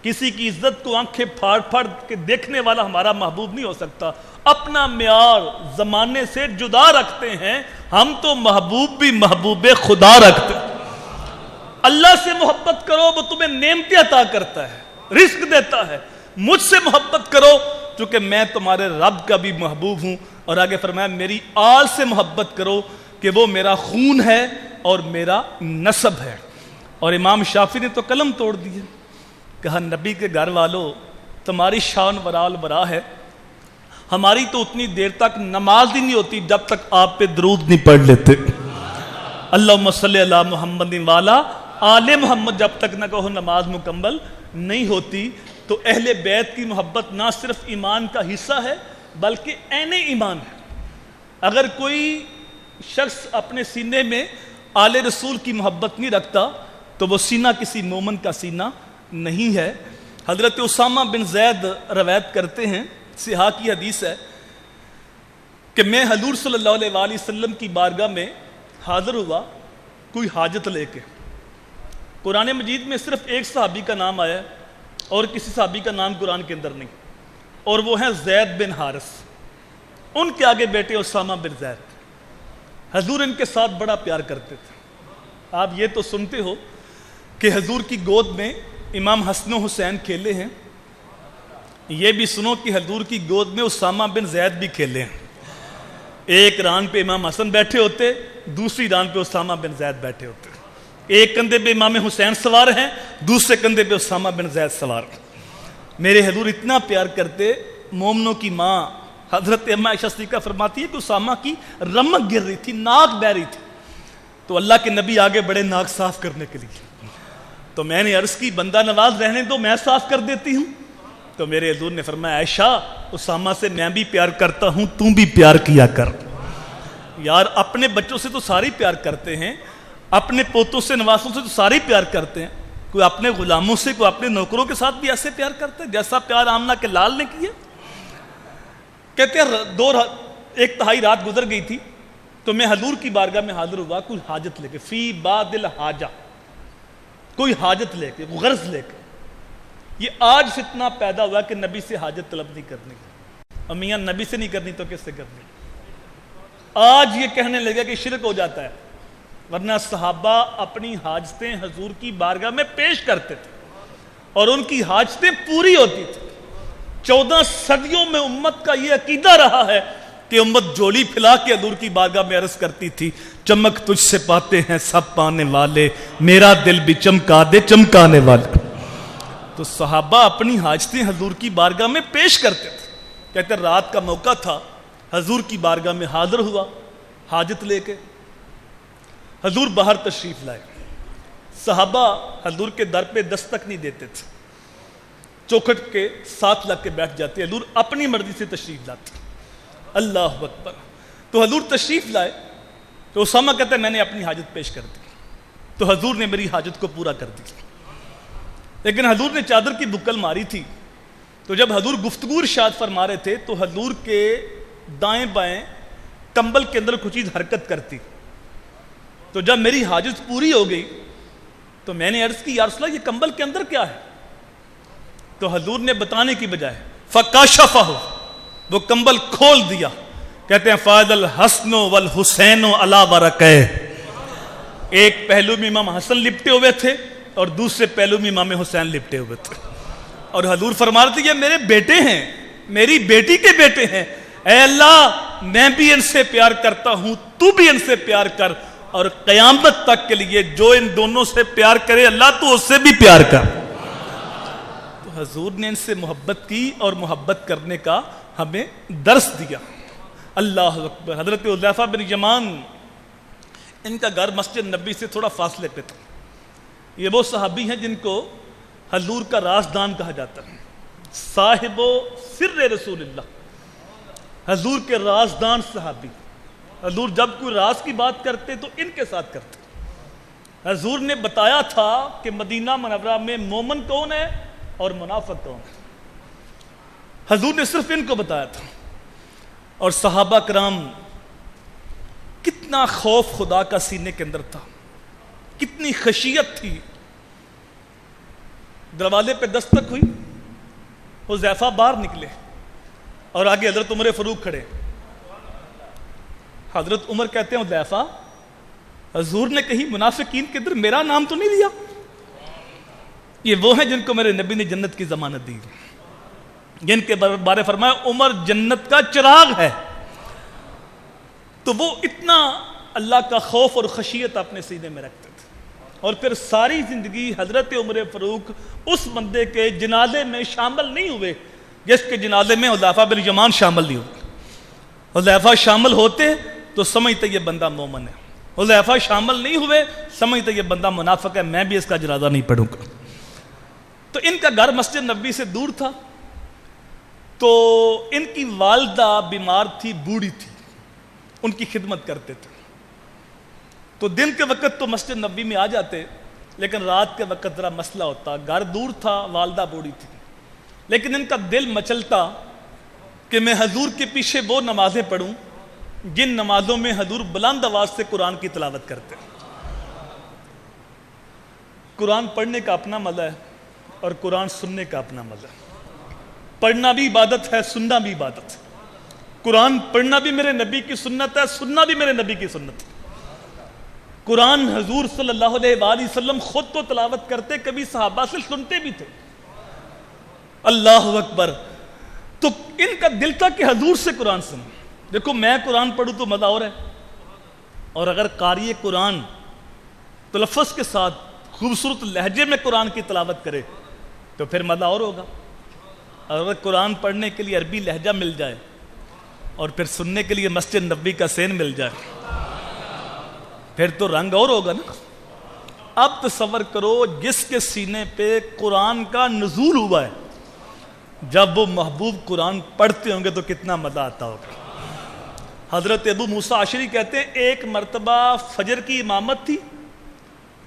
کسی کی عزت کو آنکھیں پھاڑ پھاڑ کے دیکھنے والا ہمارا محبوب نہیں ہو سکتا. اپنا معیار زمانے سے جدا رکھتے ہیں، ہم تو محبوب بھی محبوب خدا رکھتے ہیں. اللہ سے محبت کرو، وہ تمہیں نعمتیں عطا کرتا ہے، رزق دیتا ہے. مجھ سے محبت کرو چونکہ میں تمہارے رب کا بھی محبوب ہوں. اور آگے فرمایا میری آل سے محبت کرو کہ وہ میرا خون ہے اور میرا نسب ہے. اور امام شافعی نے تو قلم توڑ دیے، کہا نبی کے گھر والوں تمہاری شان ورال ورا ہے، ہماری تو اتنی دیر تک نماز ہی نہیں ہوتی جب تک آپ پہ درود نہیں پڑھ لیتے. اللہم صلی علی محمد والا آل محمد جب تک نہ کہو نماز مکمل نہیں ہوتی. تو اہل بیت کی محبت نہ صرف ایمان کا حصہ ہے بلکہ عین ایمان ہے. اگر کوئی شخص اپنے سینے میں آل رسول کی محبت نہیں رکھتا تو وہ سینہ کسی مومن کا سینہ نہیں ہے. حضرت اسامہ بن زید روایت کرتے ہیں، صحاح کی حدیث ہے کہ میں حضور صلی اللہ علیہ وآلہ وسلم کی بارگاہ میں حاضر ہوا کوئی حاجت لے کے. قرآن مجید میں صرف ایک صحابی کا نام آیا ہے اور کسی صحابی کا نام قرآن کے اندر نہیں، اور وہ ہیں زید بن حارث. ان کے آگے بیٹے اسامہ بن زید. حضور ان کے ساتھ بڑا پیار کرتے تھے. آپ یہ تو سنتے ہو کہ حضور کی گود میں امام حسن و حسین کھیلے ہیں، یہ بھی سنو کہ حضور کی گود میں اسامہ بن زید بھی کھیلے ہیں. ایک ران پہ امام حسن بیٹھے ہوتے، دوسری ران پہ اسامہ بن زید بیٹھے ہوتے. ایک کندھے پہ امام حسین سوار ہیں، دوسرے کندھے پہ اسامہ بن زید سوار. میرے حضور اتنا پیار کرتے، مومنوں کی ماں حضرت اماں عائشہ صدیقہ فرماتی ہے کہ اسامہ کی رمق گر رہی تھی، ناک بہ رہی تھی، تو اللہ کے نبی آگے بڑے ناک صاف کرنے کے لیے. تو میں نے عرض کی بندہ نواز رہنے دو، میں صاف کر دیتی ہوں. تو میرے حضور نے فرمایا عائشہ اسامہ سے میں بھی پیار کرتا ہوں، تم بھی پیار کیا کر. یار اپنے بچوں سے تو سارے پیار کرتے ہیں، اپنے پوتوں سے نواسوں سے تو سارے پیار کرتے ہیں، کوئی اپنے غلاموں سے، کوئی اپنے نوکروں کے ساتھ بھی ایسے پیار کرتا ہے جیسا پیار آمنہ کے لال نے کیا؟ کہتے ہیں ایک تہائی رات گزر گئی تھی تو میں حضور کی بارگاہ میں حاضر ہوا، کوئی حاجت لے کے، فی باد الحاجہ، کوئی حاجت لے کے، غرض لے کے۔ یہ آج فتنہ پیدا ہوا کہ نبی سے حاجت طلب نہیں کرنی، اور میاں نبی سے نہیں کرنی تو کس سے کرنی؟ آج یہ کہنے لگا کہ شرک ہو جاتا ہے، ورنہ صحابہ اپنی حاجتیں حضور کی بارگاہ میں پیش کرتے تھے اور ان کی حاجتیں پوری ہوتی تھی۔ 14 صدیوں میں امت کا یہ عقیدہ رہا ہے کہ امت جولی پھیلا کے حضور کی بارگاہ میں عرض کرتی تھی، چمک تجھ سے پاتے ہیں سب پانے والے، میرا دل بھی چمکا دے چمکانے والے۔ تو صحابہ اپنی حاجتیں حضور کی بارگاہ میں پیش کرتے تھے۔ کہتے رات کا موقع تھا، حضور کی بارگاہ میں حاضر ہوا حاجت لے کے، حضور باہر تشریف لائے، صحابہ حضور کے در پہ دستک نہیں دیتے تھے، چوکھٹ کے ساتھ لگ کے بیٹھ جاتے، حضور اپنی مرضی سے تشریف لاتے۔ اللہ اکبر۔ تو حضور تشریف لائے تو اسامہ کہتے ہیں میں نے اپنی حاجت پیش کر دی، تو حضور نے میری حاجت کو پورا کر دی، لیکن حضور نے چادر کی بکل ماری تھی۔ تو جب حضور گفتگو ارشاد فرما رہے تھے تو حضور کے دائیں بائیں کمبل کے اندر کچھ چیز حرکت کرتی، تو جب میری حاجت پوری ہو گئی تو میں نے عرض کی یا رسول اللہ یہ کمبل کے اندر کیا ہے؟ تو حضور نے بتانے کی بجائے فکاشفہ، وہ کمبل کھول دیا۔ کہتے ہیں فاض الحسن والحسین علی ورقہ، ایک پہلو میں امام حسن لپٹے ہوئے تھے اور دوسرے پہلو میں امام حسین لپٹے ہوئے تھے، اور حضور فرما رہے تھے یہ میرے بیٹے ہیں، میری بیٹی کے بیٹے ہیں، اے اللہ میں بھی ان سے پیار کرتا ہوں، تو بھی ان سے پیار کر، اور قیامت تک کے لیے جو ان دونوں سے پیار کرے اللہ تو اس سے بھی پیار کر۔ تو حضور نے ان سے محبت کی اور محبت کرنے کا ہمیں درس دیا۔ اللہ اکبر۔ حضرت حذیفہ بن یمان، ان کا گھر مسجد نبی سے تھوڑا فاصلے پہ تھا۔ یہ وہ صحابی ہیں جن کو حضور کا رازدان کہا جاتا ہے، صاحب و سر رسول اللہ، حضور کے رازدان صحابی۔ حضور جب کوئی راز کی بات کرتے تو ان کے ساتھ کرتے۔ حضور نے بتایا تھا کہ مدینہ منورہ میں مومن کون ہے اور منافق کون ہے، حضور نے صرف ان کو بتایا تھا۔ اور صحابہ کرام، کتنا خوف خدا کا سینے کے اندر تھا، کتنی خشیت تھی۔ دروازے پہ دستک ہوئی، حذیفہ باہر نکلے اور آگے حضرت عمر فاروق کھڑے۔ حضرت عمر کہتے ہیں حذیفہ حضور نے کہیں منافقین کے اندر میرا نام تو نہیں لیا؟ یہ وہ ہیں جن کو میرے نبی نے جنت کی ضمانت دی، جن کے بارے فرمایا عمر جنت کا چراغ ہے۔ تو وہ اتنا اللہ کا خوف اور خشیت اپنے سینے میں رکھتے تھے، اور پھر ساری زندگی حضرت عمر فاروق اس بندے کے جنازے میں شامل نہیں ہوئے جس کے جنازے میں حذیفہ بن یمان شامل نہیں ہوئے۔ حذیفہ شامل ہوتے تو سمجھتے یہ بندہ مومن ہے، حذیفہ شامل نہیں ہوئے سمجھتے یہ بندہ منافق ہے، میں بھی اس کا جنازہ نہیں پڑھوں گا۔ تو ان کا گھر مسجد نبی سے دور تھا، تو ان کی والدہ بیمار تھی، بوڑھی تھی، ان کی خدمت کرتے تھے۔ تو دن کے وقت تو مسجد نبی میں آ جاتے، لیکن رات کے وقت ذرا مسئلہ ہوتا، گھر دور تھا، والدہ بوڑھی تھی، لیکن ان کا دل مچلتا کہ میں حضور کے پیچھے وہ نمازیں پڑھوں جن نمازوں میں حضور بلند آواز سے قرآن کی تلاوت کرتے۔ قرآن پڑھنے کا اپنا مزہ ہے اور قرآن سننے کا اپنا مزہ ہے۔ پڑھنا بھی عبادت ہے، سننا بھی عبادت ہے۔ قرآن پڑھنا بھی میرے نبی کی سنت ہے، سننا بھی میرے نبی کی سنت ہے۔ قرآن حضور صلی اللہ علیہ وآلہ وسلم خود تو تلاوت کرتے، کبھی صحابہ سے سنتے بھی تھے۔ اللہ اکبر۔ تو ان کا دل تھا کہ حضور سے قرآن سنیں۔ دیکھو میں قرآن پڑھوں تو مزہ اور ہے، اور اگر قاری قرآن تلفظ کے ساتھ خوبصورت لہجے میں قرآن کی تلاوت کرے تو پھر مزہ اور ہوگا۔ اگر قرآن پڑھنے کے لیے عربی لہجہ مل جائے اور پھر سننے کے لیے مسجد نبی کا سین مل جائے پھر تو رنگ اور ہوگا نا۔ اب تصور کرو جس کے سینے پہ قرآن کا نزول ہوا ہے، جب وہ محبوب قرآن پڑھتے ہوں گے تو کتنا مزہ آتا ہوگا۔ حضرت ابو موسیٰ عشری کہتے ہیں ایک مرتبہ فجر کی امامت تھی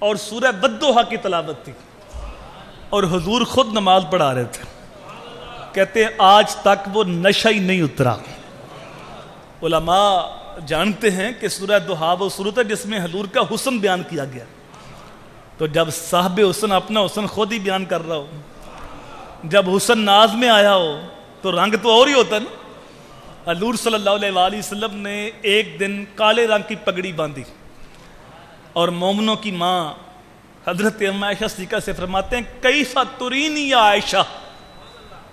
اور سورہ والضحیٰ کی تلاوت تھی، اور حضور خود نماز پڑھا رہے تھے. کہتے ہیں آج تک وہ نشہ ہی نہیں اترا. علماء جانتے ہیں کہ سورہ دہا وہ سورت ہے جس میں حضور کا حسن بیان کیا گیا. تو جب صاحب حسن اپنا حسن خود ہی بیان کر رہا ہو, جب حسن ناز میں آیا ہو تو رنگ تو اور ہی ہوتا ہے نا. حضور صلی اللہ علیہ وآلہ وسلم نے ایک دن کالے رنگ کی پگڑی باندھی اور مومنوں کی ماں حضرت ام عائشہ صدیقہ سے فرماتے ہیں کیسا ترینی یا عائشہ,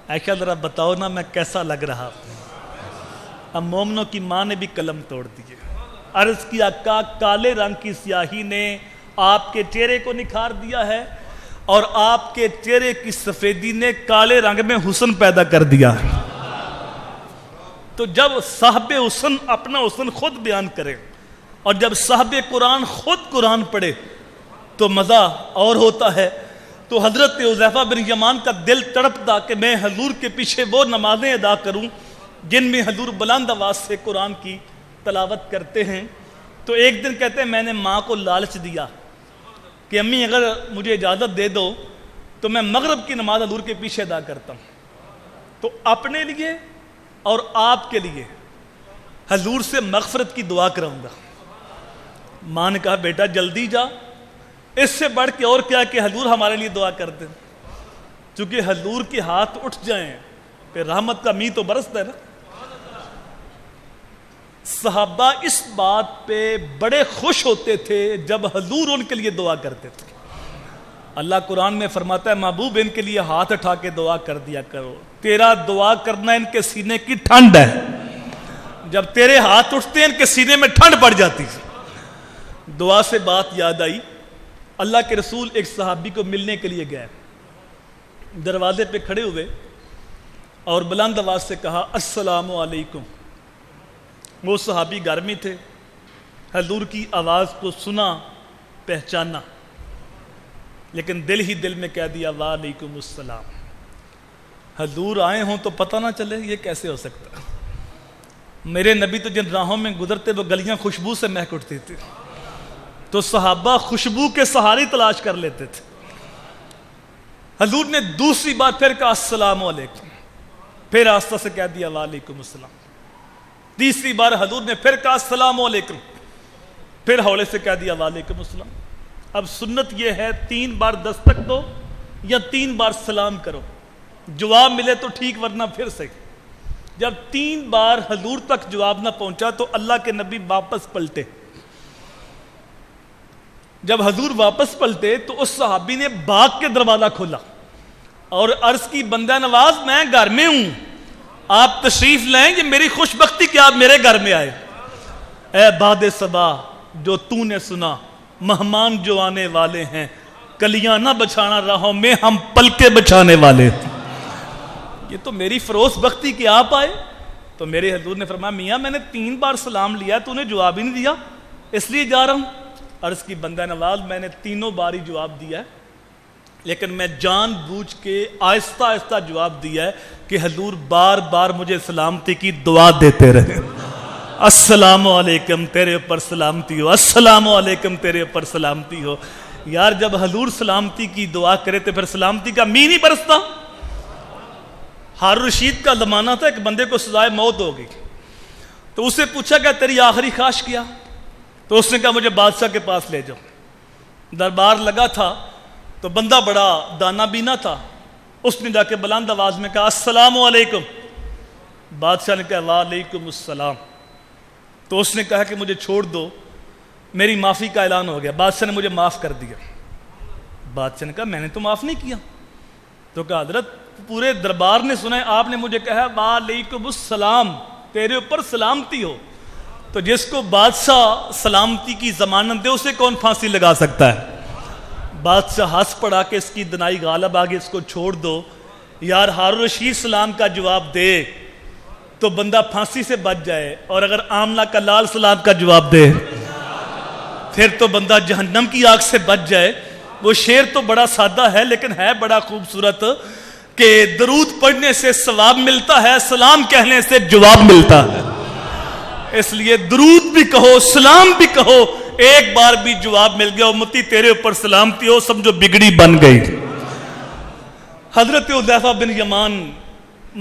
عائشہ ذرا بتاؤ نا میں کیسا لگ رہا. اب مومنوں کی ماں نے بھی قلم توڑ دیے, عرض کیا کا کالے رنگ کی سیاہی نے آپ کے چہرے کو نکھار دیا ہے اور آپ کے چہرے کی سفیدی نے کالے رنگ میں حسن پیدا کر دیا. تو جب صاحب حسن اپنا حسن خود بیان کرے اور جب صاحب قرآن خود قرآن پڑھے تو مزہ اور ہوتا ہے. تو حضرت حذیفہ بن یمان کا دل تڑپتا کہ میں حضور کے پیچھے وہ نمازیں ادا کروں جن میں حضور بلند آواز سے قرآن کی تلاوت کرتے ہیں. تو ایک دن کہتے ہیں میں نے ماں کو لالچ دیا کہ امی اگر مجھے اجازت دے دو تو میں مغرب کی نماز حضور کے پیچھے ادا کرتا ہوں, تو اپنے لیے اور آپ کے لیے حضور سے مغفرت کی دعا کراؤں گا. ماں نے کہا بیٹا جلدی جا, اس سے بڑھ کے اور کیا کہ حضور ہمارے لیے دعا کر دیں. چونکہ حضور کے ہاتھ اٹھ جائیں پھر رحمت کا می تو برستا ہے نا. صحابہ اس بات پہ بڑے خوش ہوتے تھے جب حضور ان کے لیے دعا کرتے تھے. اللہ قرآن میں فرماتا ہے محبوب ان کے لیے ہاتھ اٹھا کے دعا کر دیا کرو, تیرا دعا کرنا ان کے سینے کی ٹھنڈ ہے. جب تیرے ہاتھ اٹھتے ہیں ان کے سینے میں ٹھنڈ پڑ جاتی ہے. دعا سے بات یاد آئی, اللہ کے رسول ایک صحابی کو ملنے کے لیے گئے, دروازے پہ کھڑے ہوئے اور بلند آواز سے کہا السلام علیکم. وہ صحابی گھر میں تھے, حضور کی آواز کو سنا پہچانا, لیکن دل ہی دل میں کہہ دیا وعلیکم السلام. حضور آئے ہوں تو پتہ نہ چلے, یہ کیسے ہو سکتا. میرے نبی تو جن راہوں میں گزرتے وہ گلیاں خوشبو سے مہک اٹھتی تھی, تو صحابہ خوشبو کے سہارے تلاش کر لیتے تھے. حضور نے دوسری بار پھر کہا السلام علیکم, پھر آستہ سے کہہ دیا وعلیکم السلام. تیسری بار حضور نے پھر کہا السلام علیکم, پھر حولے سے کہہ دیا وعلیکم السلام. اب سنت یہ ہے 3 بار دستک دو یا 3 بار سلام کرو, جواب ملے تو ٹھیک ورنہ پھر صحیح. جب 3 بار حضور تک جواب نہ پہنچا تو اللہ کے نبی واپس پلٹے. جب حضور واپس پلٹے تو اس صحابی نے باغ کے دروازہ کھولا اور عرض کی بندہ نواز میں گھر میں ہوں, آپ تشریف لائیں, یہ میری خوش بختی کہ آپ میرے گھر میں آئے. اے باد صبا جو تو نے سنا, مہمان جو آنے والے ہیں, کلیاں نہ بچھانا راہوں میں ہم پلکے بچھانے والے. یہ تو میری فروز بختی کہ آپ آئے. تو میرے حضور نے فرمایا میاں میں نے 3 بار سلام لیا, تو نے جواب ہی نہیں دیا, اس لیے جا رہا ہوں. عرض کی بندہ نواز میں نے 3 بار ہی جواب دیا ہے, لیکن میں جان بوجھ کے آہستہ آہستہ جواب دیا ہے کہ حضور بار بار مجھے سلامتی کی دعا دیتے رہے. السلام علیکم تیرے اوپر سلامتی ہو, السلام علیکم تیرے اوپر سلامتی ہو. یار جب حضور سلامتی کی دعا کرے تو پھر سلامتی کا می نہیں برستا. ہارون رشید کا زمانہ تھا, ایک بندے کو سزائے موت ہو گئی, تو اسے پوچھا کہ تیری آخری خواہش کیا؟ تو اس نے کہا مجھے بادشاہ کے پاس لے جاؤ. دربار لگا تھا تو بندہ بڑا دانا بینا تھا, اس نے جا کے بلند آواز میں کہا السلام علیکم. بادشاہ نے کہا وعلیکم السلام. تو اس نے کہا کہ مجھے چھوڑ دو, میری معافی کا اعلان ہو گیا, بادشاہ نے مجھے معاف کر دیا. بادشاہ نے کہا میں نے تو معاف نہیں کیا. تو کہا حضرت پورے دربار نے سنا ہے آپ نے مجھے کہا وعلیکم السلام, تیرے اوپر سلامتی ہو. تو جس کو بادشاہ سلامتی کی ضمانت دے اسے کون پھانسی لگا سکتا ہے؟ بادشاہ ہنس پڑا کہ اس کی دنائی غالب آگے, اس کو چھوڑ دو. یار ہارون رشید سلام کا جواب دے تو بندہ پھانسی سے بچ جائے, اور اگر آمنہ کا لال سلام کا جواب دے پھر تو بندہ جہنم کی آگ سے بچ جائے. وہ شعر تو بڑا سادہ ہے لیکن ہے بڑا خوبصورت کہ درود پڑھنے سے ثواب ملتا ہے, سلام کہنے سے جواب ملتا ہے. اس لیے درود بھی کہو سلام بھی کہو, ایک بار بھی جواب مل گیا امتی تیرے اوپر سلامتی ہو, سمجھو بگڑی بن گئی. حضرت حذیفہ بن یمان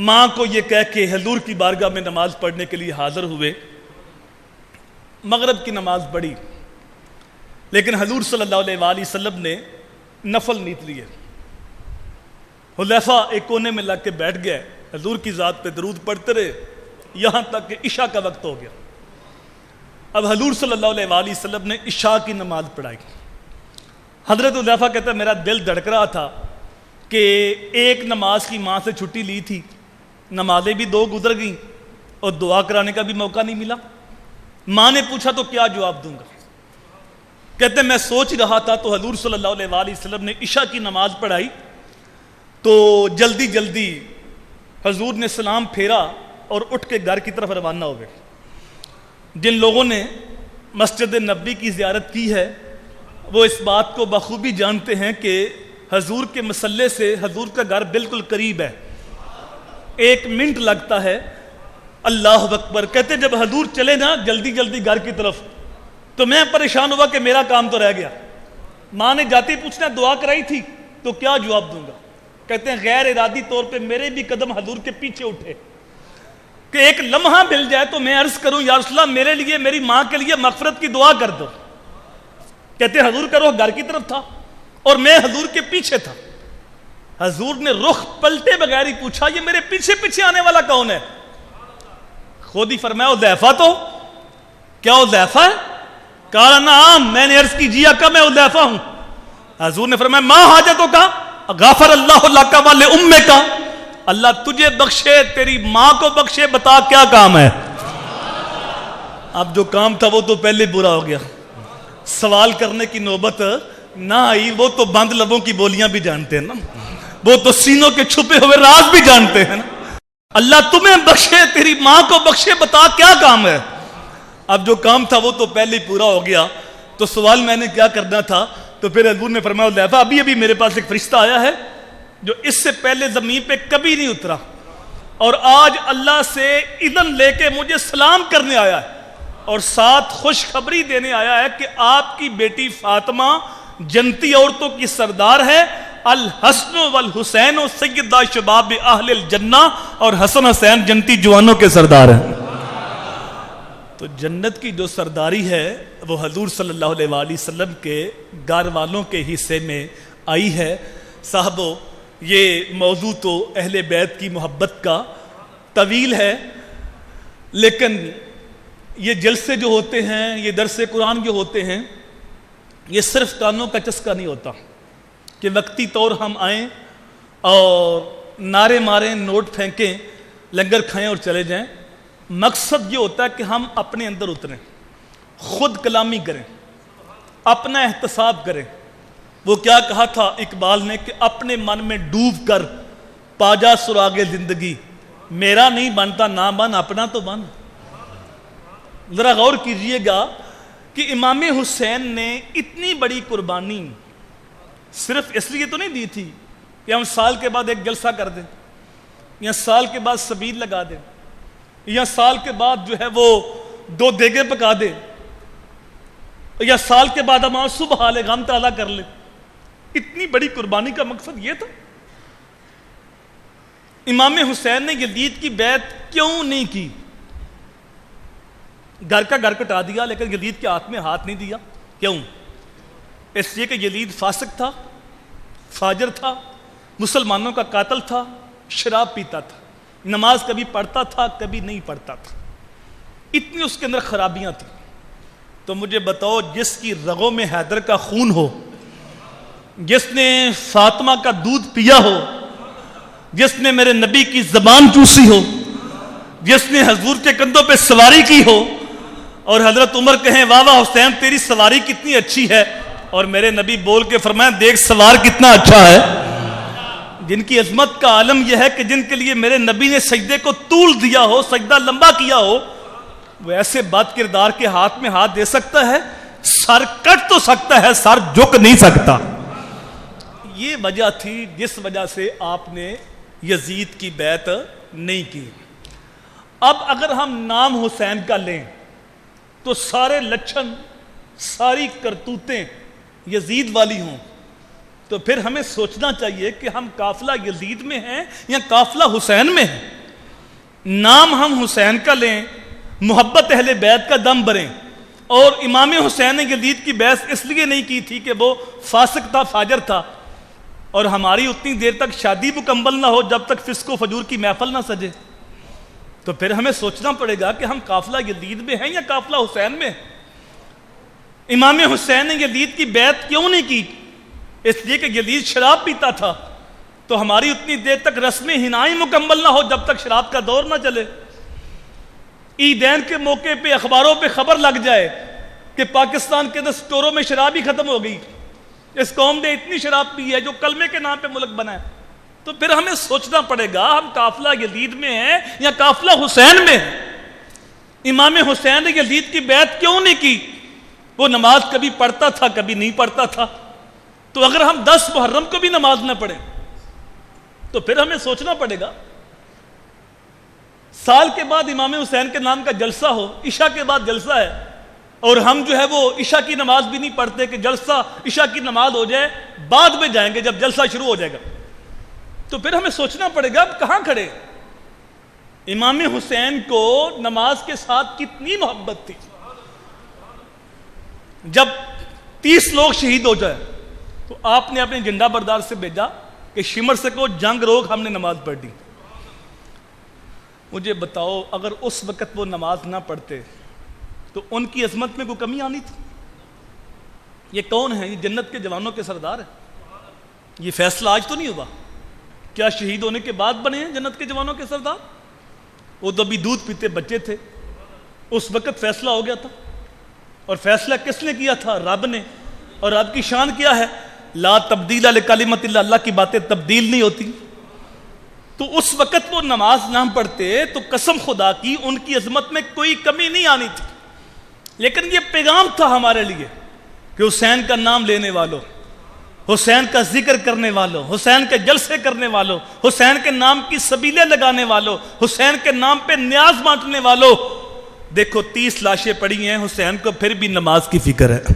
ماں کو یہ کہہ کے حضور کی بارگاہ میں نماز پڑھنے کے لیے حاضر ہوئے. مغرب کی نماز پڑھی، لیکن حضور صلی اللہ علیہ وآلہ وسلم نے نفل نیت لیے. حذیفہ ایک کونے میں لگ کے بیٹھ گئے، حضور کی ذات پہ درود پڑھتے رہے یہاں تک کہ عشاء کا وقت ہو گیا. اب حضور صلی اللہ علیہ وآلہ وسلم نے عشاء کی نماز پڑھائی. حضرت حذیفہ کہتا ہے میرا دل دھڑک رہا تھا کہ ایک نماز کی ماں سے چھٹی لی تھی، نمازیں بھی 2 گزر گئیں اور دعا کرانے کا بھی موقع نہیں ملا. ماں نے پوچھا تو کیا جواب دوں گا؟ کہتے ہیں میں سوچ رہا تھا تو حضور صلی اللہ علیہ وآلہ وسلم نے عشاء کی نماز پڑھائی تو جلدی جلدی حضور نے سلام پھیرا اور اٹھ کے گھر کی طرف روانہ ہو گئے. جن لوگوں نے مسجد نبوی کی زیارت کی ہے وہ اس بات کو بخوبی جانتے ہیں کہ حضور کے مصلے سے حضور کا گھر بالکل قریب ہے، 1 منٹ لگتا ہے. اللہ اکبر. کہتے جب حضور چلے نا جلدی جلدی گھر کی طرف تو میں پریشان ہوا کہ میرا کام تو رہ گیا. ماں نے جاتی پوچھنا دعا کرائی تھی تو کیا جواب دوں گا؟ کہتے ہیں غیر ارادی طور پہ میرے بھی قدم حضور کے پیچھے اٹھے کہ ایک لمحہ مل جائے تو میں عرض کروں یا رسول اللہ میرے لیے میری ماں کے لیے مغفرت کی دعا کر دو. کہتے ہیں حضور کا رخ گھر کی طرف تھا اور میں حضور کے پیچھے تھا. حضور نے رخ پلٹے بغیر ہی پوچھا یہ میرے پیچھے پیچھے آنے والا کون ہے؟ خود ہی فرمایا حذیفہ. تو کیا حذیفہ ہے؟ کہا نعم. میں نے عرض کی جی آقا میں حذیفہ ہوں. حضور نے فرمایا ما حاجتوں کا غفر اللہ لک و لامک، اللہ تجھے بخشے تیری ماں کو بخشے، بتا کیا کام ہے؟ اب جو کام تھا وہ تو پہلے برا ہو گیا، سوال کرنے کی نوبت نہ آئی. وہ تو بند لبوں کی بولیاں بھی جانتے ہیں نا، وہ تو سینوں کے چھپے ہوئے راز بھی جانتے ہیں نا. اللہ تمہیں بخشے تیری ماں کو بخشے، بتا کیا کام ہے؟ اب جو کام تھا وہ تو پہلے ہی پورا ہو گیا. تو سوال میں نے کیا کرنا تھا؟ تو پھر حضور نے فرمایا حذیفہ ابھی میرے پاس ایک فرشتہ آیا ہے جو اس سے پہلے زمین پہ کبھی نہیں اترا اور آج اللہ سے اذن لے کے مجھے سلام کرنے آیا ہے اور ساتھ خوشخبری دینے آیا ہے کہ آپ کی بیٹی فاطمہ جنتی عورتوں کی سردار ہے. الحسن والحسین سیدہ شباب اہل الجنہ، اور حسن حسین جنتی جوانوں کے سردار ہیں. تو جنت کی جو سرداری ہے وہ حضور صلی اللہ علیہ وآلہ وسلم کے گھر والوں کے حصے میں آئی ہے. صاحبو یہ موضوع تو اہل بیت کی محبت کا طویل ہے، لیکن یہ جلسے جو ہوتے ہیں، یہ درس قرآن جو ہوتے ہیں، یہ صرف کانوں کا چسکا نہیں ہوتا کہ وقتی طور ہم آئیں اور نعرے ماریں، نوٹ پھینکیں، لنگر کھائیں اور چلے جائیں. مقصد یہ ہوتا ہے کہ ہم اپنے اندر اتریں، خود کلامی کریں، اپنا احتساب کریں. وہ کیا کہا تھا اقبال نے کہ اپنے من میں ڈوب کر پاجا سراغ زندگی، میرا نہیں بنتا نہ بن اپنا تو بن. ذرا غور کیجئے گا کہ امام حسین نے اتنی بڑی قربانی صرف اس لیے تو نہیں دی تھی کہ ہم سال کے بعد ایک جلسہ کر دیں یا سال کے بعد سبیل لگا دیں یا سال کے بعد جو ہے وہ 2 دیگیں پکا دیں یا سال کے بعد ہم صبح حال غم تعالیٰ کر لیں. اتنی بڑی قربانی کا مقصد یہ تھا. امام حسین نے یزید کی بیعت کیوں نہیں کی؟ گھر کا گھر کٹا دیا لیکن یزید کے ہاتھ میں ہاتھ نہیں دیا. کیوں؟ اس لیے کہ یزید فاسق تھا، فاجر تھا، مسلمانوں کا قاتل تھا، شراب پیتا تھا، نماز کبھی پڑھتا تھا کبھی نہیں پڑھتا تھا، اتنی اس کے اندر خرابیاں تھیں. تو مجھے بتاؤ جس کی رگوں میں حیدر کا خون ہو، جس نے فاطمہ کا دودھ پیا ہو، جس نے میرے نبی کی زبان چوسی ہو، جس نے حضور کے کندھوں پہ سواری کی ہو اور حضرت عمر کہیں واہ واہ حسین تیری سواری کتنی اچھی ہے اور میرے نبی بول کے فرمائیں دیکھ سوار کتنا اچھا ہے. جن کی عظمت کا عالم یہ ہے کہ جن کے لیے میرے نبی نے سجدے کو طول دیا ہو، سجدہ لمبا کیا ہو، وہ ایسے بد کردار کے ہاتھ میں ہاتھ دے سکتا ہے؟ سر کٹ تو سکتا ہے، سر جھک نہیں سکتا. یہ وجہ تھی جس وجہ سے آپ نے یزید کی بیعت نہیں کی. اب اگر ہم نام حسین کا لیں تو سارے لچھن، ساری کرتوتیں یزید والی ہوں تو پھر ہمیں سوچنا چاہیے کہ ہم قافلہ یزید میں ہیں یا قافلہ حسین میں ہیں. نام ہم حسین کا لیں, محبت اہل بیت کا دم بھریں, اور امام حسین نے یزید کی بحث اس لیے نہیں کی تھی کہ وہ فاسق تھا, فاجر تھا, اور ہماری اتنی دیر تک شادی مکمل نہ ہو جب تک فسق و فجور کی محفل نہ سجے. تو پھر ہمیں سوچنا پڑے گا کہ ہم قافلہ یزید میں ہیں یا قافلہ حسین میں. امام حسین نے یزید کی بیعت کیوں نہیں کی؟ اس لیے کہ یزید شراب پیتا تھا, تو ہماری اتنی دیر تک رسم حنائی مکمل نہ ہو جب تک شراب کا دور نہ چلے. عیدین کے موقع پہ اخباروں پہ خبر لگ جائے کہ پاکستان کے 10 سٹوروں میں شراب ہی ختم ہو گئی, اس قوم نے اتنی شراب پی ہے جو کلمے کے نام پہ ملک بنا ہے. تو پھر ہمیں سوچنا پڑے گا ہم قافلہ یزید میں ہیں یا قافلہ حسین میں ہیں. امام حسین نے یزید کی بیعت کیوں نہیں کی؟ وہ نماز کبھی پڑھتا تھا, کبھی نہیں پڑھتا تھا. تو اگر ہم 10 محرم کو بھی نماز نہ پڑھیں تو پھر ہمیں سوچنا پڑے گا. سال کے بعد امام حسین کے نام کا جلسہ ہو, عشاء کے بعد جلسہ ہے, اور ہم جو ہے وہ عشاء کی نماز بھی نہیں پڑھتے کہ جلسہ عشاء کی نماز ہو جائے, بعد میں جائیں گے جب جلسہ شروع ہو جائے گا. تو پھر ہمیں سوچنا پڑے گا اب کہاں کھڑے. امام حسین کو نماز کے ساتھ کتنی محبت تھی. جب 30 لوگ شہید ہو جائے تو آپ نے اپنے جھنڈا بردار سے بھیجا کہ شمر سے کو جنگ روک, ہم نے نماز پڑھ دی. مجھے بتاؤ اگر اس وقت وہ نماز نہ پڑھتے تو ان کی عظمت میں کوئی کمی آنی تھی؟ یہ کون ہے؟ یہ جنت کے جوانوں کے سردار ہیں. یہ فیصلہ آج تو نہیں ہوا, کیا شہید ہونے کے بعد بنے ہیں جنت کے جوانوں کے سردار؟ وہ تو ابھی دودھ پیتے بچے تھے, اس وقت فیصلہ ہو گیا تھا. اور فیصلہ کس نے کیا تھا؟ رب نے. اور رب کی شان کیا ہے؟ لا تبدیل لکلمۃ اللہ, اللہ کی باتیں تبدیل نہیں ہوتی. تو اس وقت وہ نماز نہ پڑھتے تو قسم خدا کی ان کی عظمت میں کوئی کمی نہیں آنی تھی. لیکن یہ پیغام تھا ہمارے لیے کہ حسین کا نام لینے والوں, حسین کا ذکر کرنے والوں, حسین کے جلسے کرنے والوں, حسین کے نام کی سبیلیں لگانے والوں, حسین کے نام پہ نیاز بانٹنے والوں, دیکھو 30 لاشیں پڑی ہیں, حسین کو پھر بھی نماز کی فکر ہے.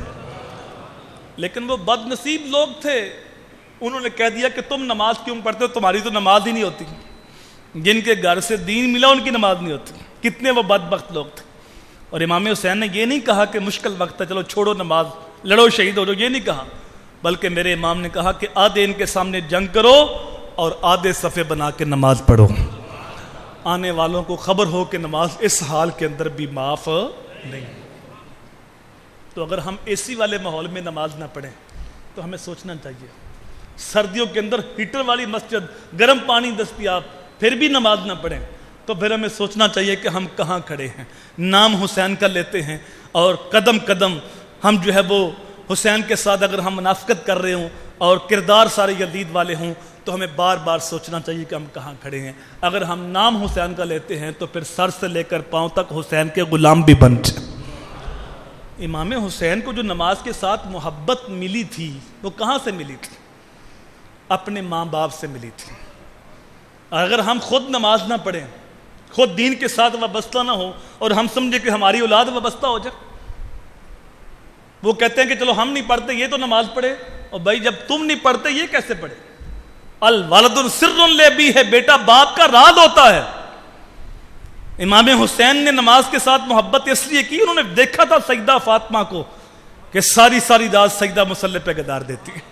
لیکن وہ بد نصیب لوگ تھے, انہوں نے کہہ دیا کہ تم نماز کیوں پڑھتے ہو, تمہاری تو نماز ہی نہیں ہوتی. جن کے گھر سے دین ملا ان کی نماز نہیں ہوتی. کتنے وہ بدبخت لوگ تھے. اور امام حسین نے یہ نہیں کہا کہ مشکل وقت ہے چلو چھوڑو نماز, لڑو شہید ہو جاؤ, یہ نہیں کہا. بلکہ میرے امام نے کہا کہ آدھے ان کے سامنے جنگ کرو اور آدھے صفے بنا کے نماز پڑھو. آنے والوں کو خبر ہو کہ نماز اس حال کے اندر بھی معاف نہیں. تو اگر ہم اے سی والے ماحول میں نماز نہ پڑھیں تو ہمیں سوچنا چاہیے. سردیوں کے اندر ہیٹر والی مسجد, گرم پانی دستیاب, پھر بھی نماز نہ پڑھیں تو پھر ہمیں سوچنا چاہیے کہ ہم کہاں کھڑے ہیں. نام حسین کا لیتے ہیں اور قدم قدم ہم جو ہے وہ حسین کے ساتھ اگر ہم منافقت کر رہے ہوں اور کردار سارے یزید والے ہوں تو ہمیں بار بار سوچنا چاہیے کہ ہم کہاں کھڑے ہیں. اگر ہم نام حسین کا لیتے ہیں تو پھر سر سے لے کر پاؤں تک حسین کے غلام بھی بن جائیں. امام حسین کو جو نماز کے ساتھ محبت ملی تھی وہ کہاں سے ملی تھی؟ اپنے ماں باپ سے ملی تھی. اگر ہم خود نماز نہ پڑھیں, خود دین کے ساتھ وابستہ نہ ہو اور ہم سمجھے کہ ہماری اولاد وابستہ ہو جائے, وہ کہتے ہیں کہ چلو ہم نہیں پڑھتے یہ تو نماز پڑھے, اور بھائی جب تم نہیں پڑھتے یہ کیسے پڑھے؟ الولد سر لابی ہے, بیٹا باپ کا راز ہوتا ہے. امام حسین نے نماز کے ساتھ محبت اس لیے کی, انہوں نے دیکھا تھا سیدہ فاطمہ کو کہ ساری رات سجدہ مصلی پہ گزار دیتی ہے.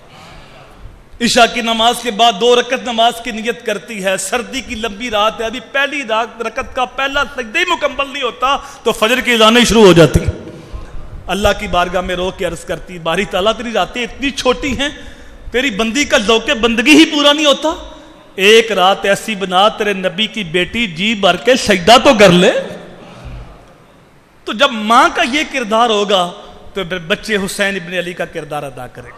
عشاء کی نماز کے بعد 2 رکعت نماز کی نیت کرتی ہے. سردی کی لمبی رات ہے, ابھی پہلی رکعت کا پہلا سجدہ ہی مکمل نہیں ہوتا تو فجر کی اذانیں شروع ہو جاتی. اللہ کی بارگاہ میں رو کے عرض کرتی, باری تعالیٰ تیری راتیں اتنی چھوٹی ہیں, تیری بندی کا ذوق بندگی ہی پورا نہیں ہوتا, ایک رات ایسی بنا تیرے نبی کی بیٹی جی بھر کے سجدہ تو کر لے. تو جب ماں کا یہ کردار ہوگا تو بچے حسین ابن علی کا کردار ادا کریں.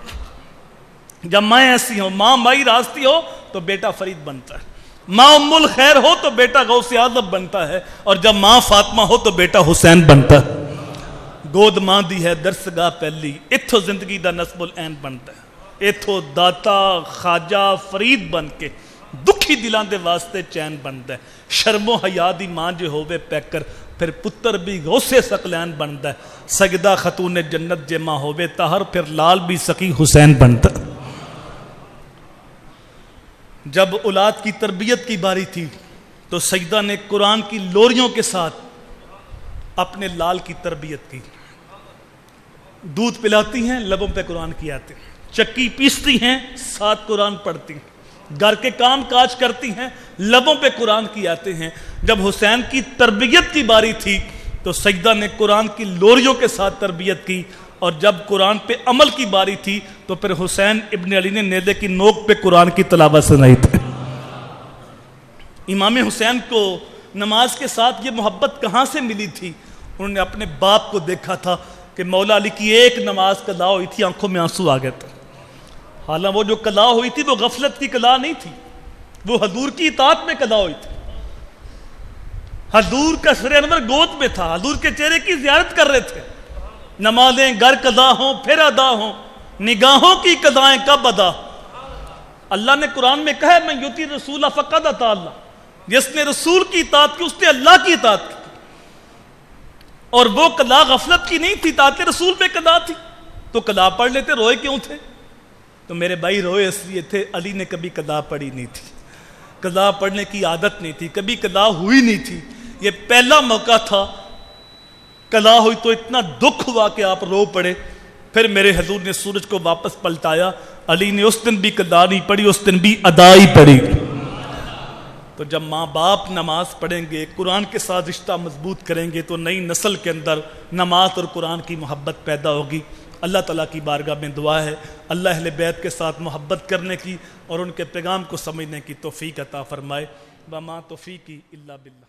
جب ماں ایسی ہو, ماں مائی راستی ہو تو بیٹا فرید بنتا ہے, ماں ام الخیر ہو تو بیٹا غوث اعظم بنتا ہے, اور جب ماں فاطمہ ہو تو بیٹا حسین بنتا ہے. گود ماں دی ہے درسگاہ پہلی, اتھو زندگی دا نصب العین بنتا ہے. اتھو داتا خواجہ فرید بن کے دکھی دلان دے واسطے چین بنتا ہے. شرم و حیا دی ماں جو ہووے پیکر پھر پتر بھی غوث ثقلین بنتا ہے. سجدہ خاتون جنت جے ماں ہووے طاہر پھر لال بھی سکی حسین بنتا ہے. جب اولاد کی تربیت کی باری تھی تو سیدہ نے قرآن کی لوریوں کے ساتھ اپنے لال کی تربیت کی. دودھ پلاتی ہیں، لبوں پہ قرآن کی آتے ہیں، چکی پیستی ہیں، ساتھ قرآن پڑھتی ہیں، گھر کے کام کاج کرتی ہیں، لبوں پہ قرآن کی آتے ہیں. جب حسین کی تربیت کی باری تھی تو سیدہ نے قرآن کی لوریوں کے ساتھ تربیت کی، اور جب قرآن پہ عمل کی باری تھی تو پھر حسین ابن علی نے نیزے کی نوک پہ قرآن کی تلاوت سنائی تھی. امام حسین کو نماز کے ساتھ یہ محبت کہاں سے ملی تھی؟ انہوں نے اپنے باپ کو دیکھا تھا کہ مولا علی کی ایک نماز قضا ہوئی تھی، آنکھوں میں آنسو آ گئے تھے. حالانکہ وہ جو قضا ہوئی تھی وہ غفلت کی قضا نہیں تھی، وہ حضور کی اطاعت میں قضا ہوئی تھی. حضور کا سر انور گود میں تھا، حضور کے چہرے کی زیارت کر رہے تھے. نمازیں گر قضا ہوں پھر ادا ہوں، نگاہوں کی قضائیں کب ادا. اللہ نے قرآن میں کہا ہے میں یطیع الرسول فقد اطاع اللہ، جس نے رسول کی اطاعت کی اس نے اللہ کی اطاعت کی. اور وہ قضا غفلت کی نہیں تھی، اطاعت رسول میں قضا تھی. تو قضا پڑھ لیتے، روئے کیوں تھے؟ تو میرے بھائی روئے اس لیے تھے علی نے کبھی قضا پڑھی نہیں تھی، قضا پڑھنے کی عادت نہیں تھی، کبھی قضا ہوئی نہیں تھی. یہ پہلا موقع تھا، قضا ہوئی تو اتنا دکھ ہوا کہ آپ رو پڑے. پھر میرے حضور نے سورج کو واپس پلٹایا، علی نے اس دن بھی قضا نہیں پڑھی، اس دن بھی ادا ہی پڑھی. تو جب ماں باپ نماز پڑھیں گے، قرآن کے ساتھ رشتہ مضبوط کریں گے تو نئی نسل کے اندر نماز اور قرآن کی محبت پیدا ہوگی. اللہ تعالیٰ کی بارگاہ میں دعا ہے اللہ اہل بیت کے ساتھ محبت کرنے کی اور ان کے پیغام کو سمجھنے کی توفیق عطا فرمائے. وما توفیقی الا باللہ.